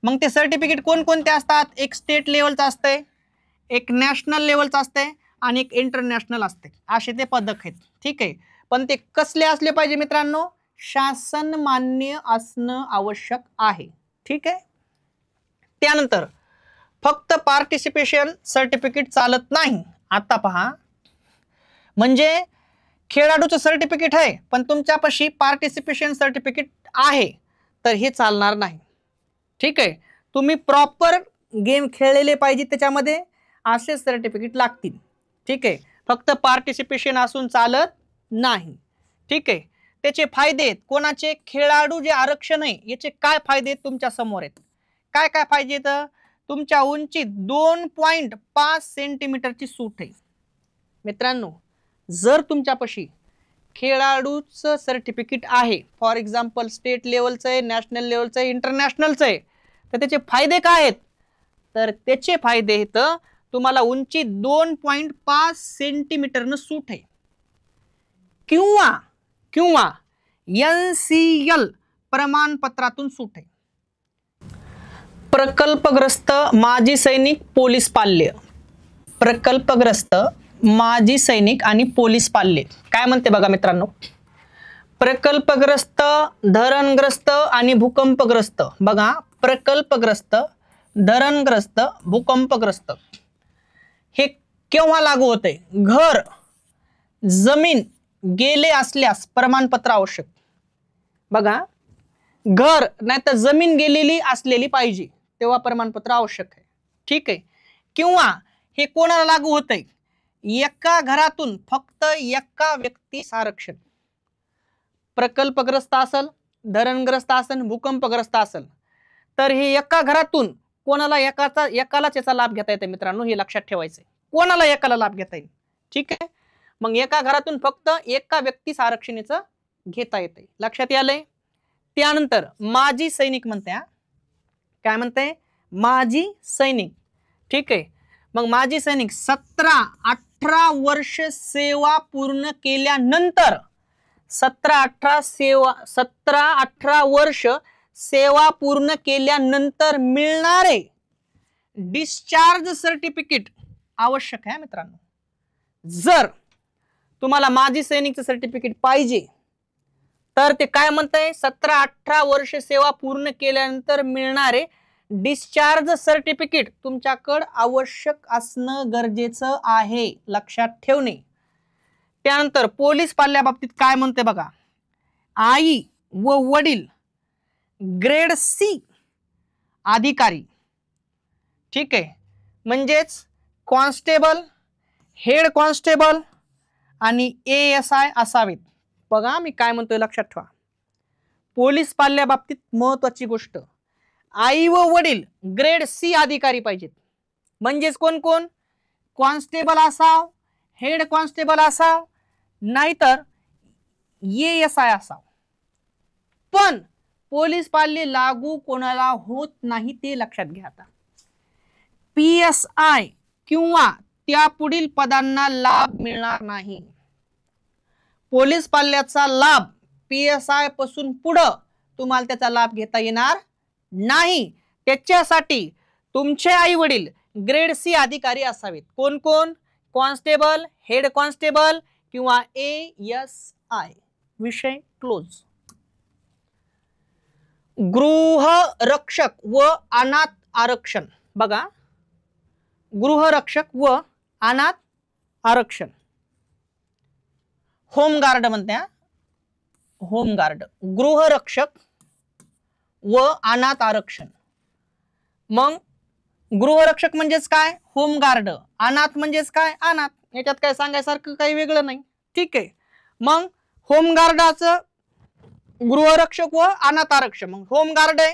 मग ते सर्टिफिकेट कोणकोणते असतात, एक स्टेट लेवलचं असतंय, एक नॅशनल लेवलचं असतंय, आणि एक इंटरनॅशनल असते. असे ते पदक आहेत. ठीक आहे. पण ते कसले असले पाहिजे मित्रांनो, शासन मान्य असणं आवश्यक आहे. ठीक आहे. त्यानंतर फक्त पार्टिसिपेशन सर्टिफिकेट चालत नाही. आता पहा, म्हणजे खेळाडूचं सर्टिफिकेट आहे पण तुमच्यापाशी पार्टिसिपेशन सर्टिफिकेट आहे तर हे चालणार नाही. ठीक आहे. तुम्ही प्रॉपर गेम खेळलेले पाहिजे, त्याच्यामध्ये असे सर्टिफिकेट लागतील. ठीक आहे. फक्त पार्टिसिपेशन असून चालत नाही. ठीक आहे. त्याचे फायदे आहेत. कोणाचे, खेळाडू जे आरक्षण आहे याचे काय फायदे आहेत तुमच्या समोर आहेत. काय काय फायदे आहेत, तुमच्या उंची 2.5 सेंटीमीटरची सूट आहे. मित्रांनो, जर तुमच्यापाशी खेळाडूचं सर्टिफिकेट आहे, फॉर एक्झाम्पल स्टेट लेवलचं आहे, नॅशनल लेवलचं आहे, इंटरनॅशनलचं आहे, तर त्याचे फायदे काय आहेत, तर त्याचे फायदे आहेत, तुम्हाला उंची 2.5 सेंटीमीटरनं सूट आहे, किंवा NCL प्रमाणपत्रातून सूट आहे. प्रकल्पग्रस्त माजी सैनिक पोलीस पाल्य. प्रकल्पग्रस्त माजी सैनिक आणि पोलीस पाल्य काय म्हणते बघा मित्रांनो. प्रकल्पग्रस्त, धरणग्रस्त आणि भूकंपग्रस्त. बघा, प्रकल्पग्रस्त, धरणग्रस्त, भूकंपग्रस्त हे केव्हा लागू होते? घर, जमीन गेले असल्यास प्रमाणपत्र आवश्यक. बघा, घर नाही तर जमीन गेलेली असलेली पाहिजे तेव्हा प्रमाणपत्र आवश्यक आहे. ठीक आहे. किंवा हे कोणाला लागू होतंय? एका घरातून फक्त एका व्यक्तीस आरक्षण. प्रकल्पग्रस्त असेल, धरणग्रस्त असेल, भूकंपग्रस्त असेल तर हे एका घरातून कोणाला एकालाच याचा लाभ घेता येते मित्रांनो, हे लक्षात ठेवायचंय. कोणाला एकाला लाभ घेता येईल. ठीक आहे. मग एका घरातून फक्त एका व्यक्तीस आरक्षण याचं घेता येते. लक्षात आलंय. त्यानंतर माजी सैनिक म्हणते. काय म्हणते? माजी सैनिक. ठीक आहे. मग माजी सैनिक 17-18 वर्ष सेवा पूर्ण केल्यानंतर 17-18 वर्ष सेवा पूर्ण केल्यानंतर मिळणारे डिस्चार्ज सर्टिफिकेट आवश्यक आहे मित्रांनो. जर तुम्हाला माजी सैनिकचं सर्टिफिकेट पाहिजे तर ते काय म्हणतंय? 17-18 वर्ष सेवा पूर्ण केल्यानंतर मिळणारे डिस्चार्ज सर्टिफिकेट तुमच्याकडे आवश्यक असणं गरजेचं आहे. लक्षात ठेवणे. त्यानंतर पोलीस पाल्याबाबतीत काय म्हणते बघा. आई व वडील ग्रेड सी अधिकारी. ठीक आहे. म्हणजेच कॉन्स्टेबल, हेड कॉन्स्टेबल आणि ASI असावेत. बघा मी काय म्हणतोय लक्षात ठेवा. पोलीस पाल्याबाबतीत महत्वाची गोष्ट, आई व वडील ग्रेड सी अधिकारी पाहिजेत. म्हणजेच कोण कोण? कॉन्स्टेबल असाव, हेड कॉन्स्टेबल असाव, नाहीतर ASI असाव. पण पोलीस पाल्य लागू कोणाला होत नाही ते लक्षात घ्या. आता PSI किंवा त्या पुढील पदांना लाभ मिळणार नाही. पोलीस पाल्याचा लाभ PSI पासून पुढे तुम्हाला त्याचा लाभ घेता येणार नाही. त्याच्यासाठी तुमचे आई वडील ग्रेड सी अधिकारी असावेत. कोण कोण? कॉन्स्टेबल, हेड कॉन्स्टेबल किंवा ASI. विषय क्लोज. गृहरक्षक व अनाथ आरक्षण. बघा, गृहरक्षक व अनाथ आरक्षण. होमगार्ड म्हणते. होमगार्ड, गृहरक्षक व अनाथ आरक्षण. मग गृहरक्षक म्हणजेच काय? होमगार्ड. अनाथ म्हणजेच काय? अनाथ. याच्यात काय सांगायसारखं काही वेगळं नाही. ठीक आहे. मग होमगार्डाचं गृहरक्षक व अनाथ आरक्षण. मग होमगार्ड आहे,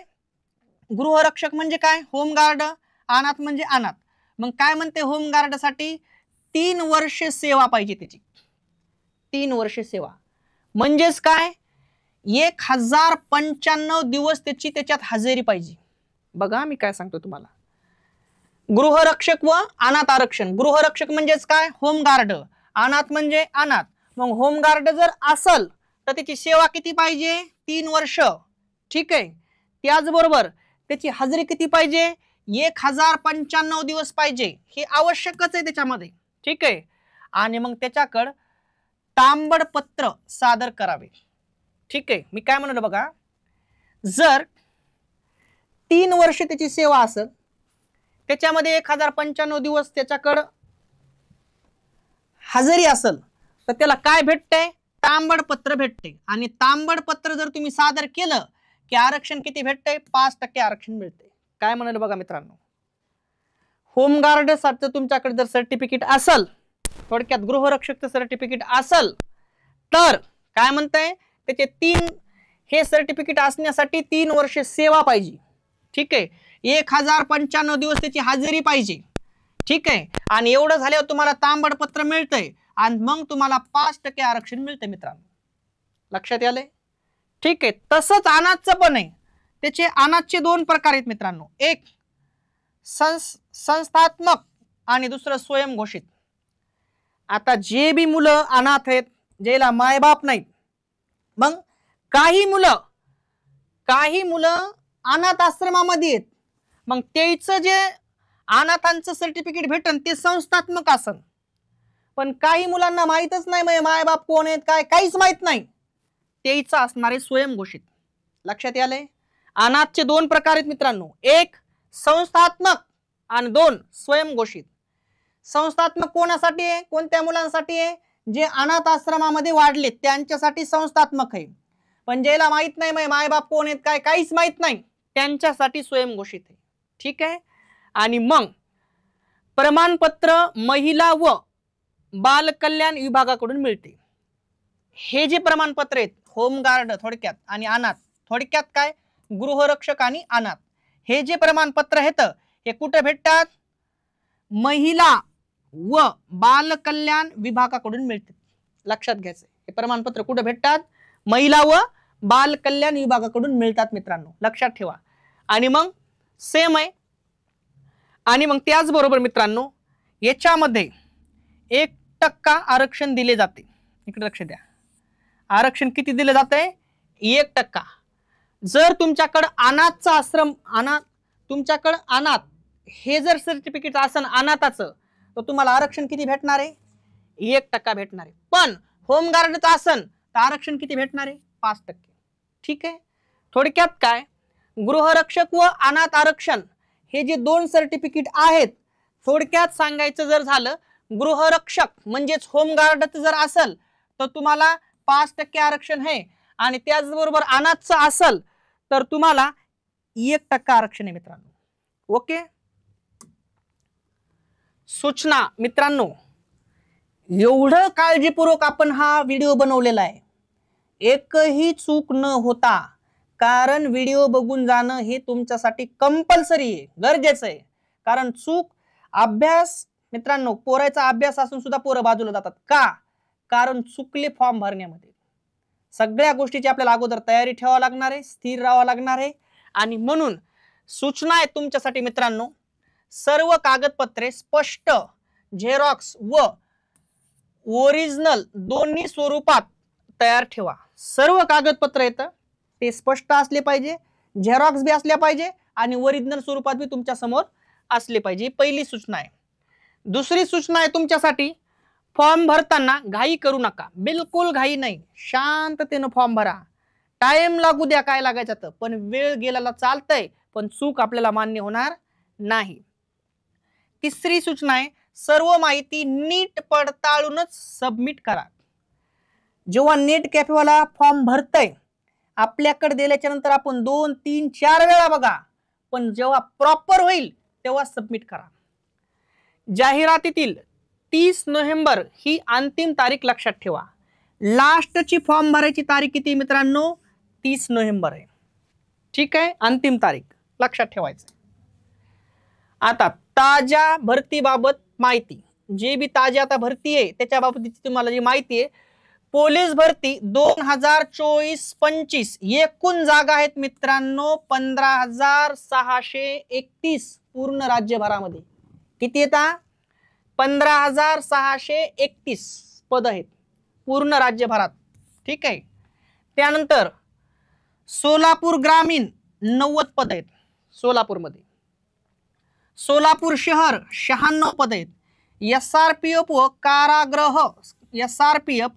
गृहरक्षक म्हणजे काय? होमगार्ड. अनाथ म्हणजे अनाथ. मग काय म्हणते? होमगार्डसाठी 3 वर्ष सेवा पाहिजे त्याची. 3 वर्ष सेवा म्हणजेच काय? 1095 दिवस त्याची त्याच्यात हजेरी पाहिजे. बघा मी काय सांगतो तुम्हाला. गृहरक्षक व अनाथ आरक्षण. गृहरक्षक म्हणजेच काय? होमगार्ड. अनाथ म्हणजे अनाथ. मग होमगार्ड जर असल तर त्याची सेवा किती पाहिजे? 3 वर्ष. ठीक आहे. त्याचबरोबर त्याची हजेरी किती पाहिजे? 1095 दिवस पाहिजे. हे आवश्यकच आहे त्याच्यामध्ये. ठीक आहे. आणि मग त्याच्याकडे तांबडपत्र सादर करावे. ठीक आहे. मी काय म्हणलं बघा, जर 3 वर्ष त्याची सेवा असेल, त्याच्यामध्ये 1095 दिवस त्याच्याकडे हजेरी असेल तर त्याला काय भेटते? तांबडपत्र भेटते. आणि तांबडपत्र जर तुम्ही सादर केलं की आरक्षण किती भेटते? 5% आरक्षण मिळते. काय म्हणाले बघा मित्रांनो, होमगार्ड साठी तुमच्याकडे जर सर्टिफिकेट असेल, थोडक्यात गृहरक्षकचं सर्टिफिकेट असेल तर काय म्हणताय? त्याचे हे सर्टिफिकेट असण्यासाठी 3 वर्ष सेवा पाहिजे. ठीक आहे. 1095 दिवस त्याची हजेरी पाहिजे. ठीक आहे. आणि एवढं झाल्यावर तुम्हाला तांबडपत्र मिळतंय आणि मग तुम्हाला 5% आरक्षण मिळते मित्रांनो. लक्षात आलंय? ठीक आहे. तसंच अनाथचं पण आहे. त्याचे अनाथचे 2 प्रकार आहेत मित्रांनो. एक संस्थात्मक आणि दुसरं स्वयंघोषित. आता जे बी मुलं अनाथ आहेत, ज्याला मायबाप नाहीत, मग काही मुलं अनाथ आश्रमामध्ये आहेत, मग त्याचं जे अनाथांचं सर्टिफिकेट भेटन ते संस्थात्मक असन. पण काही मुलांना माहीतच नाही मायबाप कोण आहेत, काय काहीच माहित नाही. तेच असणारे स्वयंघोषित. लक्षात आलंय? अनाथचे दोन प्रकार आहेत मित्रांनो, एक संस्थात्मक आणि दोन स्वयंघोषित. संस्थात्मक कोणासाठी आहे? कोणत्या मुलांसाठी आहे? जे अनाथ आश्रमामध्ये वाढले त्यांच्यासाठी संस्थात्मक आहे. पण ज्याला माहित नाही मायबाप कोण आहेत काय काहीच माहित नाही त्यांच्यासाठी स्वयंघोषित आहे. ठीक आहे. आणि मग प्रमाणपत्र महिला व बाल कल्याण विभागाकडून मिळते. हे जे प्रमाणपत्र आहेत होमगार्ड थोडक्यात आणि अनाथ थोडक्यात काय गृहरक्षक आणि अनाथ, हे जे प्रमाणपत्र आहेत हे कुठे भेटतात? महिला व बाल कल्याण विभागाकडून मिळते. लक्षात घ्यायचं, हे प्रमाणपत्र कुठे भेटतात? महिला व बाल कल्याण विभागाकडून मिळतात मित्रांनो, लक्षात ठेवा. आणि मग सेम आहे. आणि मग त्याचबरोबर मित्रांनो याच्यामध्ये 1% आरक्षण दिले जाते. इकडे लक्ष द्या, आरक्षण किती दिले जाते? 1%. जर तुमच्याकडे अनाथचा आश्रम तुमच्याकडे अनाथ हे जर सर्टिफिकेट असेल अनाथाचं तर तुम्हाला आरक्षण किती भेटणार आहे? 1% भेटणार आहे. पण होमगार्डचं असेल तर आरक्षण किती भेटणार आहे? 5%. ठीक आहे. थोडक्यात काय गृहरक्षक व अनाथ आरक्षण हे जे दोन सर्टिफिकेट आहेत, थोडक्यात सांगायचं जर झालं गृहरक्षक म्हणजेच होमगार्डचं जर असेल तर तुम्हाला 5% आरक्षण आहे आणि त्याचबरोबर अनाथचं असेल तर तुम्हाला 1% आरक्षण आहे मित्रांनो. ओके. सूचना मित्रांनो, एवढं काळजीपूर्वक आपण हा व्हिडिओ बनवलेला आहे, एकही चूक न होता, कारण व्हिडिओ बघून जाणं हे तुमच्यासाठी कंपल्सरी आहे, गरजेचं आहे. कारण चूक अभ्यास मित्रांनो, पोरायचा अभ्यास असून सुद्धा पोरं बाजूला जातात का? कारण चुकले फॉर्म भरण्यामध्ये. सगळ्या गोष्टीची आपल्याला अगोदर तयारी ठेवावी लागणार आहे, स्थिर राहावं लागणार आहे. आणि म्हणून सूचना आहे तुमच्यासाठी मित्रांनो, सर्व कागदपत्रे स्पष्ट झेरॉक्स व ओरिजिनल दोन्ही स्वरूपात तयार ठेवा. सर्व कागदपत्र येतं ते स्पष्ट असले पाहिजे, झेरॉक्स बी असल्या पाहिजे आणि ओरिजिनल स्वरूपात बी तुमच्या समोर असले पाहिजे. ही पहिली सूचना आहे. दुसरी सूचना आहे तुमच्यासाठी, फॉर्म भरताना घाई करू नका, बिलकुल घाई नाही, शांततेनं फॉर्म भरा. टाइम लागू द्या काय लागायचं तर, पण वेळ गेलेला चालतंय, पण चूक आपल्याला मान्य होणार नाही. तिसरी सूचना आहे, सर्व माहिती नीट पडताळूनच सबमिट करा. जेव्हा नेट कॅफेवाला फॉर्म भरतय आपल्याकडे दिल्याच्या नंतर आपण 2, 3, 4 वेळा बघा, पण जेव्हा प्रॉपर होईल तेव्हा सबमिट करा. जाहिरातीतील 30 नोव्हेंबर ही अंतिम तारीख लक्षात ठेवा. लास्टची फॉर्म भरायची तारीख किती मित्रांनो? 30 नोव्हेंबर आहे. ठीक आहे, अंतिम तारीख लक्षात ठेवायचं. आता ताज्या भरतीबाबत माहिती, जे बी ताजी आता भरती आहे त्याच्याबाबत तुम्हाला जी माहिती आहे, पोलीस भरती 2024-25 एकूण जागा आहेत मित्रांनो 15,631 पूर्ण राज्यभरामध्ये. किती येतात? 15,631 पद आहेत पूर्ण राज्यभरात. ठीक आहे. त्यानंतर सोलापूर ग्रामीण 90 पद आहेत सोलापूरमध्ये. सोलापूर शहर 96 पद आहेत. SRPF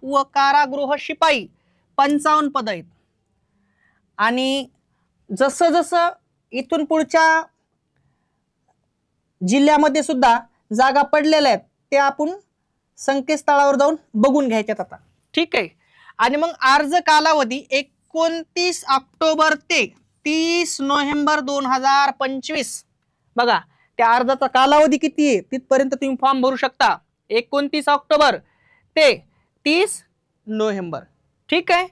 व कारागृह शिपाई 55 पद आहेत. आणि जसं जसं इथून पुढच्या जिल्ह्यामध्ये सुद्धा जागा पडलेल्या आहेत ते आपण संकेतस्थळावर जाऊन बघून घ्यायच्यात आता. ठीक आहे. आणि मग अर्ज कालावधी 29 ऑक्टोबर ते 30 नोव्हेंबर 2025. बघा त्या अर्जाचा कालावधी किती आहे तिथपर्यंत तुम्ही फॉर्म भरू शकता, 29 ऑक्टोबर ते 30 नोव्हेंबर. ठीक आहे.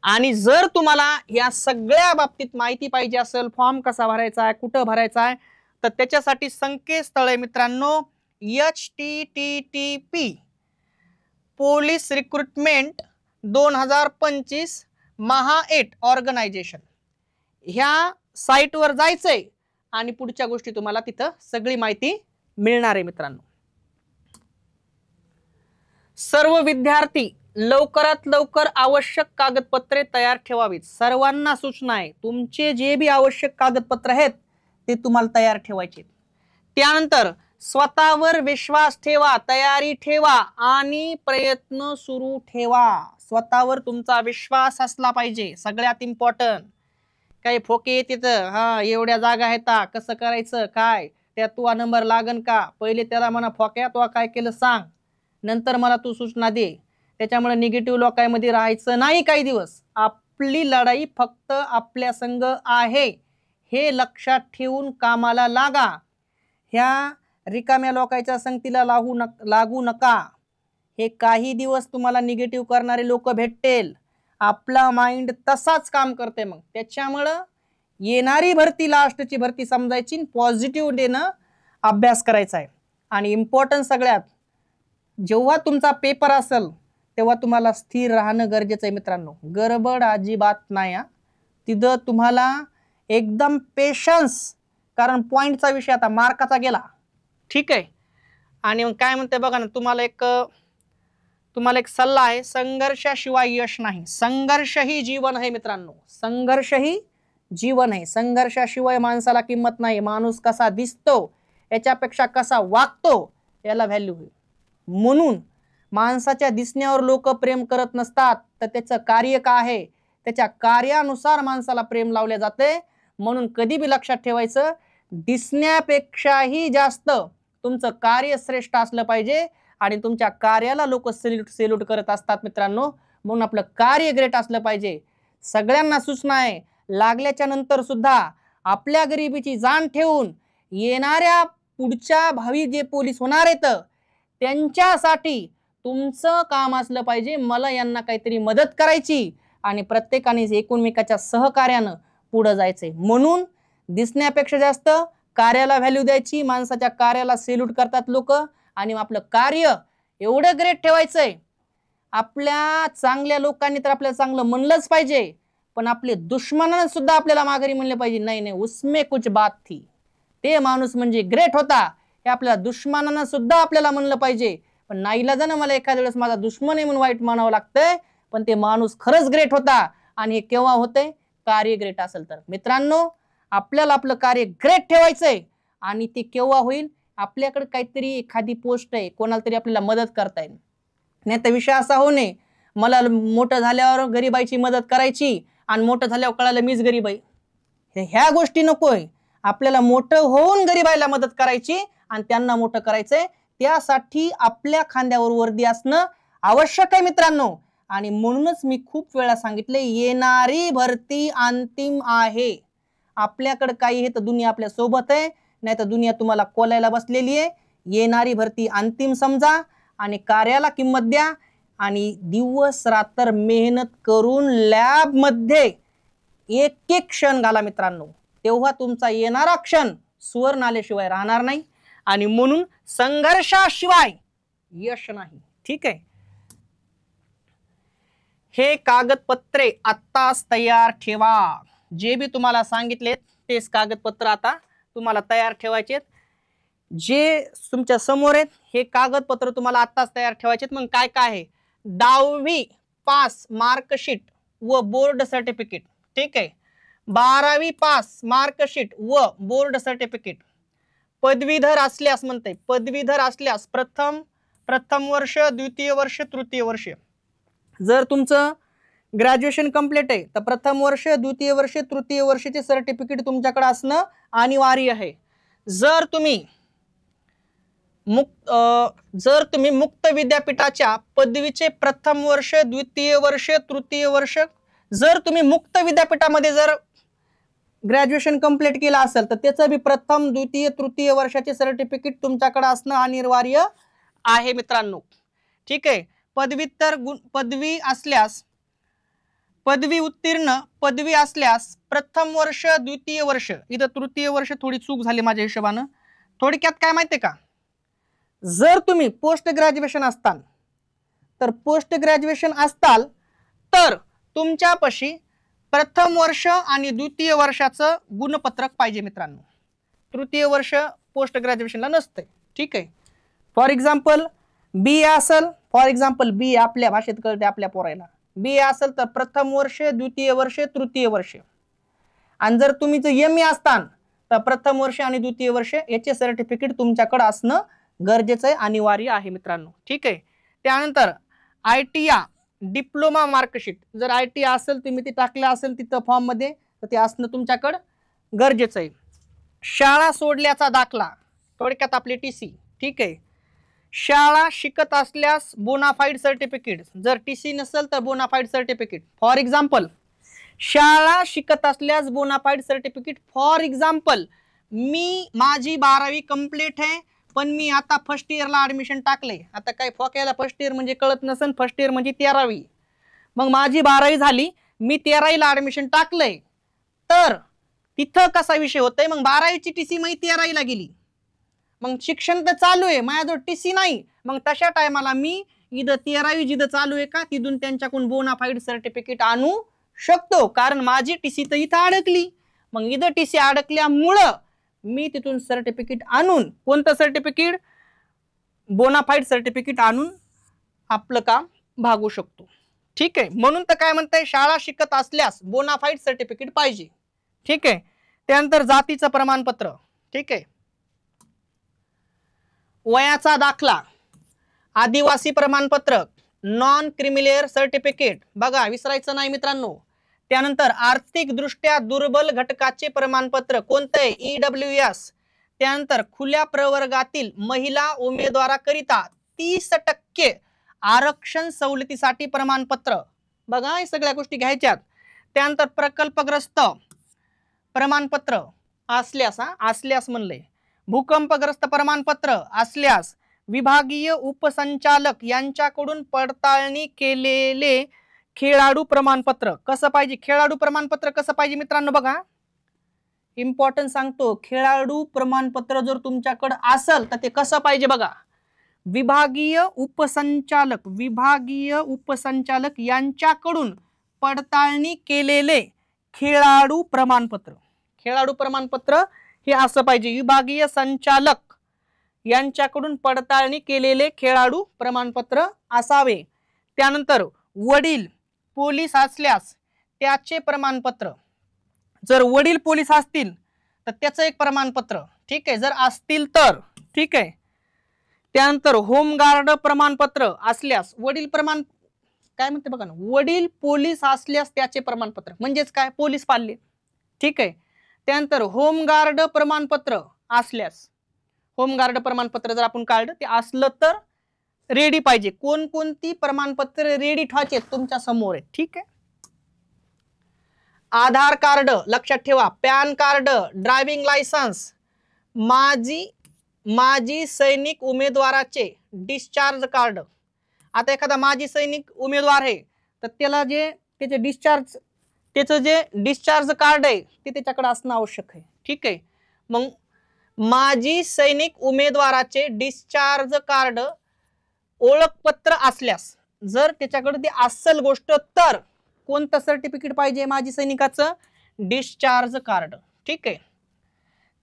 आणि जर तुम्हाला या सगळ्या बाबतीत माहिती पाहिजे असेल, फॉर्म कसा भरायचा आहे, कुठं भरायचा आहे, तर त्याच्यासाठी संकेतस्थळ आहे मित्रांनो http पोलीस रिक्रुटमेंट 2025 महा8 ऑर्गनायझेशन ह्या साईटवर जायचंय आणि पुढच्या गोष्टी तुम्हाला तिथं सगळी माहिती मिळणार आहे मित्रांनो. सर्व विद्यार्थी लवकरात लवकर आवश्यक कागदपत्रे तयार ठेवावीत. सर्वांना सूचना आहे, तुमचे जे बी आवश्यक कागदपत्र आहेत ते तुम्हाला तयार ठेवायचे. त्यानंतर स्वतःवर विश्वास ठेवा, तयारी ठेवा आणि प्रयत्न सुरू ठेवा. स्वतःवर तुमचा विश्वास असला पाहिजे, सगळ्यात इम्पॉर्टंट. काही फोके येतात, हा एवढ्या जागा आहेत, कसं करायचं, काय त्यात तुझा नंबर लागन का, पहिले त्याला म्हणा फोक्या तू काय केलं सांग, नंतर मला तू सूचना दे. त्याच्यामुळे निगेटिव्ह लोकांमध्ये राहायचं नाही काही दिवस. आपली लढाई फक्त आपल्या संग आहे हे लक्षात ठेवून कामाला लागा. ह्या रिकाम्या लोकांच्या संगतीला लागू नका. हे काही दिवस तुम्हाला निगेटिव्ह करणारे लोक भेटतील. आपला माइंड तसाच काम करते. मग त्याच्यामुळं येणारी भरती, लास्टची भरती समजायची, पॉझिटिव्ह डेनं अभ्यास करायचा आहे. आणि इम्पॉर्टंट सगळ्यात, जेव्हा तुमचा पेपर असेल तेव्हा तुम्हाला स्थिर राहणं गरजेचं आहे मित्रांनो. गडबड अजिबात नाही. तिथं तुम्हाला एकदम पेशन्स, कारण पॉइंटचा विषय आता मार्काचा गेला, ठीक आहे. आणि मग काय म्हणते बघा ना, तुम्हाला एक सल्ला आहे, संघर्षाशिवाय यश नाही. संघर्ष ही जीवन आहे मित्रांनो, संघर्ष ही जीवन आहे. संघर्षाशिवाय माणसाला किंमत नाही. माणूस कसा दिसतो याच्यापेक्षा कसा वागतो याला व्हॅल्यू होईल. म्हणून माणसाच्या दिसण्यावर लोक प्रेम करत नसतात, तर त्याचं कार्य काय आहे, त्याच्या कार्यानुसार माणसाला प्रेम लावले जाते. म्हणून कधी बी लक्षात ठेवायचं, दिसण्यापेक्षाही जास्त तुमचं कार्य श्रेष्ठ असलं पाहिजे आणि तुमच्या कार्याला लोक सेल्यूट करत असतात मित्रांनो. म्हणून आपलं कार्य ग्रेट असलं पाहिजे. सगळ्यांना सूचना आहे, लागल्याच्या नंतर सुद्धा आपल्या गरिबीची जाण ठेवून येणाऱ्या पुढच्या भावी जे पोलीस होणार आहेत त्यांच्यासाठी तुमचं काम असलं पाहिजे, मला यांना काहीतरी मदत करायची आणि प्रत्येकाने एकमेकाच्या सहकार्यानं पुढे जायचंय. म्हणून दिसण्यापेक्षा जास्त कार्याला व्हॅल्यू द्यायची. माणसाच्या कार्याला सेल्यूट करतात लोक. आणि आपलं कार्य एवढं ग्रेट ठेवायचंय. आपल्या चांगल्या लोकांनी तर आपल्याला चांगलं म्हणलंच पाहिजे, पण आपले दुश्मनानं सुद्धा आपल्याला माघारी म्हणले पाहिजे, नाही नाही उसमें कुछ बात थी, ते माणूस म्हणजे ग्रेट होता, हे आपल्या दुश्मनानं सुद्धा आपल्याला म्हणलं पाहिजे. पण नाईलाजानं मला एखाद्या वेळेस माझा दुश्मन आहे म्हणून वाईट मानावं लागतंय, पण ते माणूस खरंच ग्रेट होता. आणि हे केव्हा होतंय, कार्य ग्रेट असेल तर. मित्रांनो, आपल्याला आपलं कार्य ग्रेट ठेवायचंय. आणि ते केव्हा होईल, आपल्याकडे काहीतरी एखादी पोस्ट आहे, कोणाला तरी आपल्याला मदत करता येईल. नाही तर विषय असा होऊ नये, मला मोठं झाल्यावर गरीबाईची मदत करायची आणि मोठं झाल्यावर कळालं मीच गरीब आहे. ह्या गोष्टी नकोय. आपल्याला मोठं होऊन गरीबाईला मदत करायची आणि त्यांना मोठं करायचंय. त्यासाठी आपल्या खांद्यावर वर्दी असणं आवश्यक आहे मित्रांनो. आणि म्हणूनच मी खूप वेळा सांगितले, येणारी भरती अंतिम आहे. आपल्याकडे काही आहे तर दुनिया आपल्या सोबत आहे, नाही तर दुनिया तुम्हाला कोलायला बसलेली आहे. येणारी भरती अंतिम समजा आणि कार्याला किंमत द्या आणि दिवस रात्र मेहनत करून लॅब मध्ये एक एक क्षण घाला मित्रांनो. तेव्हा तुमचा येणारा क्षण सुवर्ण आल्याशिवाय राहणार नाही. आणि म्हणून संघर्षाशिवाय यश नाही, ठीक आहे. हे कागदपत्रे आत्ताच तयार ठेवा. जे बी तुम्हाला सांगितले तेच कागदपत्र आता तुम्हाला तयार ठेवायचे. जे तुमच्या समोर आहेत हे कागदपत्र तुम्हाला आत्ताच तयार ठेवायचे. मग काय काय आहे, 10वी पास मार्कशीट व बोर्ड सर्टिफिकेट, ठीक आहे. 12वी पास मार्कशीट व बोर्ड सर्टिफिकेट. पदवीधर असल्यास म्हणते, पदवीधर असल्यास प्रथम वर्ष, द्वितीय वर्ष, तृतीय वर्ष. जर तुमचं ग्रॅज्युएशन कंप्लीट आहे तर प्रथम वर्ष, द्वितीय वर्ष, तृतीय वर्षाचे सर्टिफिकेट तुमच्याकडे असणं अनिवार्य आहे. जर तुम्ही मुक्त विद्यापीठाच्या पदवीचे प्रथम वर्ष, द्वितीय वर्ष, तृतीय वर्ष, जर तुम्ही मुक्त विद्यापीठामध्ये जर ग्रॅज्युएशन कंप्लीट केलं असेल तर त्याचं बी प्रथम, द्वितीय, तृतीय वर्षाचे सर्टिफिकेट तुमच्याकडे असणं अनिवार्य आहे मित्रांनो, ठीक आहे. पदवी असल्यास, पदवी उत्तीर्ण पदवी असल्यास प्रथम वर्ष, द्वितीय वर्ष, इथं तृतीय वर्ष थोडी चूक झाली माझ्या हिशोबानं. थोडक्यात काय माहितीये का, जर तुम्ही पोस्ट ग्रॅज्युएशन असताल तर तुमच्यापाशी प्रथम वर्ष आणि द्वितीय वर्षाचं गुणपत्रक पाहिजे मित्रांनो. तृतीय वर्ष पोस्ट ग्रॅज्युएशनला नसते, ठीक आहे. फॉर एक्झाम्पल बी असेल, फॉर एक्झाम्पल बी आपल्या भाषेत कळते आपल्या पोरायला, बी असेल तर प्रथम वर्ष, द्वितीय वर्ष, तृतीय वर्ष. आणि जर तुम्ही एम ए असताल तर प्रथम वर्ष आणि द्वितीय वर्ष याचे सर्टिफिकेट तुमच्याकडे असणं गरजेचं आहे, अनिवार्य आहे मित्रांनो. ठीक आहे. त्यानंतर ITIA डिप्लोमा मार्कशीट, जर ITIA असेल तुम्ही ते टाकलं असेल तिथं फॉर्म मध्ये, तर ते असणं तुमच्याकडं गरजेचं आहे. शाळा सोडल्याचा दाखला, थोडक्यात आपली TC. ठीक आहे. शाळा शिकत असल्यास बोनाफाईड सर्टिफिकेट, जर TC नसेल तर बोनाफाईड सर्टिफिकेट. फॉर एक्झाम्पल, शाळा शिकत असल्यास बोनाफाईड सर्टिफिकेट. फॉर एक्झाम्पल, माझी 12वी कंप्लीट आहे, पण मी आता फर्स्ट इयरला ऍडमिशन टाकले. आता काय फोक्याला फर्स्ट इयर म्हणजे कळत नसेल, फर्स्ट इयर म्हणजे 13वी. मग माझी 12वी झाली, मी 13वीला ऍडमिशन टाकलंय, तर तिथं कसा विषय होतोय, मग 12वीची TC मी 13वीला गेली, मग शिक्षण तर चालू आहे, माझ्याजवळ TC नाही. मग तशा टायमाला मी इथं 13वी जिथं चालू आहे का तिथून त्यांच्याकडून बोनाफाईड सर्टिफिकेट आणू शकतो, कारण माझी TC तर इथं अडकली. मग इथं TC अडकल्यामुळं मी तिथून सर्टिफिकेट आणून, कोणतं सर्टिफिकेट, बोनाफाईड सर्टिफिकेट आणून आपलं काम भागू शकतो. ठीक आहे. म्हणून तर काय म्हणताय, शाळा शिकत असल्यास बोनाफाईड सर्टिफिकेट पाहिजे. ठीक आहे. त्यानंतर जातीचं प्रमाणपत्र. ठीक आहे. वयाचा दाखला, आदिवासी प्रमाणपत्र, नॉन क्रिमिलेअर सर्टिफिकेट, बघा विसरायचं नाही मित्रांनो. त्यानंतर आर्थिक दृष्ट्या दुर्बल घटकाचे प्रमाणपत्र, कोणते, EWS. त्यानंतर खुल्या प्रवर्गातील महिला उमेदवाराकरिता 30% आरक्षण सवलतीसाठी प्रमाणपत्र, बघा हे सगळ्या गोष्टी घ्यायच्यात. त्यानंतर प्रकल्पग्रस्त प्रमाणपत्र असल्यास म्हणले, भूकंपग्रस्त प्रमाणपत्र असल्यास, विभागीय उपसंचालक यांच्याकडून पडताळणी केलेले खेळाडू प्रमाणपत्र. कसं पाहिजे, खेळाडू प्रमाणपत्र कसं पाहिजे मित्रांनो, बघा इम्पॉर्टंट सांगतो. खेळाडू प्रमाणपत्र जर तुमच्याकडे असेल तर ते कसं पाहिजे बघा, विभागीय उपसंचालक यांच्याकडून पडताळणी केलेले खेळाडू प्रमाणपत्र. खेळाडू प्रमाणपत्र हे असं पाहिजे, विभागीय संचालक यांच्याकडून पडताळणी केलेले खेळाडू प्रमाणपत्र असावे. त्यानंतर वडील पोलीस असल्यास त्याचे प्रमाणपत्र, जर वडील पोलीस असतील तर त्याचं एक प्रमाणपत्र. ठीक आहे, जर असतील तर. ठीक आहे. त्यानंतर होमगार्ड प्रमाणपत्र असल्यास, वडील काय म्हणते बघा ना, वडील पोलीस असल्यास त्याचे प्रमाणपत्र, म्हणजेच काय, पोलीस पाळले. ठीक आहे. त्यानंतर होमगार्ड प्रमाणपत्र असल्यास, होमगार्ड प्रमाणपत्र जर आपण काढलं ते असलं तर रेडी पाहिजे. कोणकोणती प्रमाणपत्र रेडी ठेवायचे तुमच्या समोर आहे. ठीक आहे. आधार कार्ड लक्षात ठेवा, पॅन कार्ड, ड्रायव्हिंग लायसन्स, माजी सैनिक उमेदवाराचे डिस्चार्ज कार्ड. आता एखादा माजी सैनिक उमेदवार आहे तर त्याला त्याचं जे डिस्चार्ज कार्ड आहे ते त्याच्याकडे असणं आवश्यक आहे. ठीक आहे. मग माजी सैनिक उमेदवाराचे डिस्चार्ज कार्ड, ओळखपत्र असल्यास, जर त्याच्याकडे ती असल गोष्ट, तर कोणतं सर्टिफिकेट पाहिजे माजी सैनिकाचं, डिस्चार्ज कार्ड. ठीक आहे.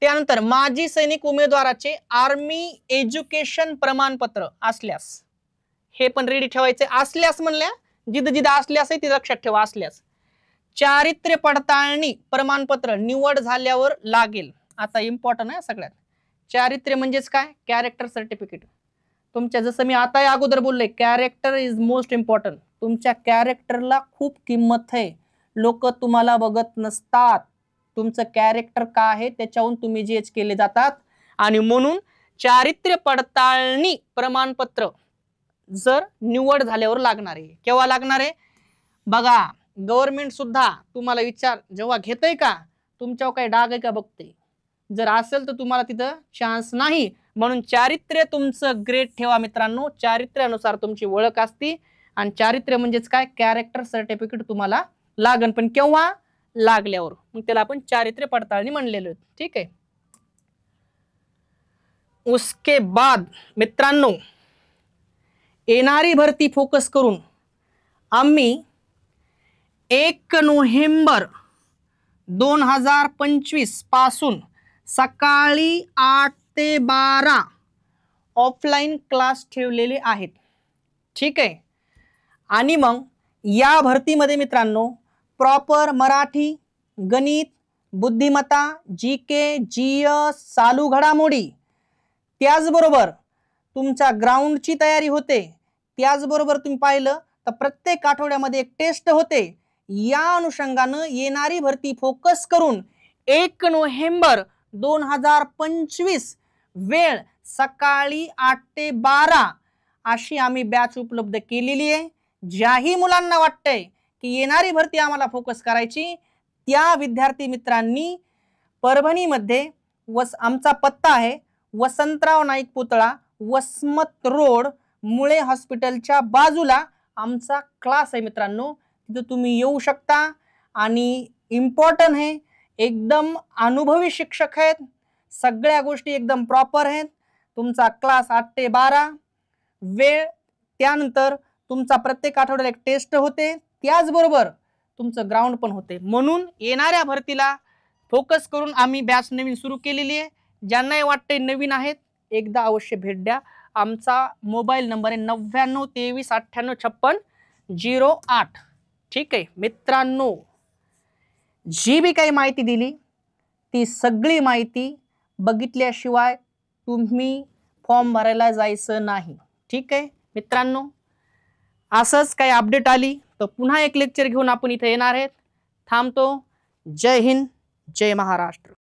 त्यानंतर माजी सैनिक उमेदवाराचे आर्मी एज्युकेशन प्रमाणपत्र असल्यास, हे पण रेडी ठेवायचे. असल्यास म्हणल्या, जिथं असल्यास आहे ती लक्षात ठेवा, असल्यास. चारित्र्य पडताळणी प्रमाणपत्र निवड झाल्यावर लागेल. आता इम्पॉर्टंट आहे सगळ्यात. चारित्र्य म्हणजेच काय, कॅरेक्टर सर्टिफिकेट. तुमच्या, जसं मी आता अगोदर बोलले, कॅरेक्टर इज मोस्ट इम्पॉर्टंट. तुमच्या कॅरेक्टरला खूप किंमत आहे. लोक तुम्हाला बघत नसतात, तुमचं कॅरेक्टर काय आहे त्याच्यावरून तुम्ही जज केले जातात. आणि म्हणून चारित्र्य पडताळणी प्रमाणपत्र जर निवड झाल्यावर लागणार आहे. केव्हा लागणार आहे बघा, गव्हर्नमेंट सुद्धा तुम्हाला जेव्हा घेतय का, तुमच्यावर काही डाग आहे का बघते. जर असेल तर तुम्हाला तिथं चान्स नाही. म्हणून चारित्र्य तुमचं ग्रेट ठेवा मित्रांनो. चारित्र्यानुसार तुमची ओळख असती. आणि चारित्र्य म्हणजेच काय, कॅरेक्टर सर्टिफिकेट तुम्हाला लागन. पण केव्हा, लागल्यावर. मग त्याला आपण चारित्र्य पडताळणी म्हणलेलो. ठीक आहे. उसके बाद मित्रांनो, येणारी भरती फोकस करून आम्ही 1 नोव्हेंबर 2025 पासून सकाळी 8 ते 12 ऑफलाईन क्लास ठेवलेले आहेत. ठीक आहे. आणि मग या भरतीमध्ये मित्रांनो प्रॉपर मराठी, गणित, बुद्धिमत्ता, GK, GS, चालू घडामोडी, त्याचबरोबर तुमच्या ग्राउंडची तयारी होते, त्याचबरोबर तुम्ही पाहिलं तर प्रत्येक आठवड्यामध्ये एक टेस्ट होते. या अनुषंगानं येणारी भरती फोकस करून 1 नोव्हेंबर 2025 वेळ सकाळी 8 ते 12 अशी आम्ही बॅच उपलब्ध केलेली आहे. ज्याही मुलांना वाटतंय की येणारी भरती आम्हाला फोकस करायची, त्या विद्यार्थी मित्रांनी परभणीमध्ये आमचा पत्ता आहे वसंतराव नाईक पुतळा, वसमत रोड, मुळे हॉस्पिटलच्या बाजूला आमचा क्लास आहे मित्रांनो. तिथे तुम्ही येऊ शकता. आणि इम्पॉर्टंट आहे, एकदम अनुभवी शिक्षक आहेत, सगळ्या गोष्टी एकदम प्रॉपर आहेत. तुमचा क्लास 8 ते 12 वेळ, त्यानंतर तुमचा प्रत्येक आठवड्याला एक टेस्ट होते, त्याचबरोबर तुमचं ग्राउंड पण होते. म्हणून येणाऱ्या भरतीला फोकस करून आम्ही बॅच नवीन सुरू केलेली आहे. ज्यांनाही वाटते नवीन आहेत एकदा अवश्य भेट द्या. आमचा मोबाईल नंबर आहे 9923985608. ठीक आहे मित्रांनो, जी बी काही माहिती दिली ती सगळी माहिती बघितल्याशिवाय तुम्ही फॉर्म भरायला जायचं नाही. ठीक आहे मित्रांनो, असंच काही अपडेट आली तर पुन्हा एक लेक्चर घेऊन आपण इथे येणार आहेत. थांबतो. जय हिंद, जय महाराष्ट्र.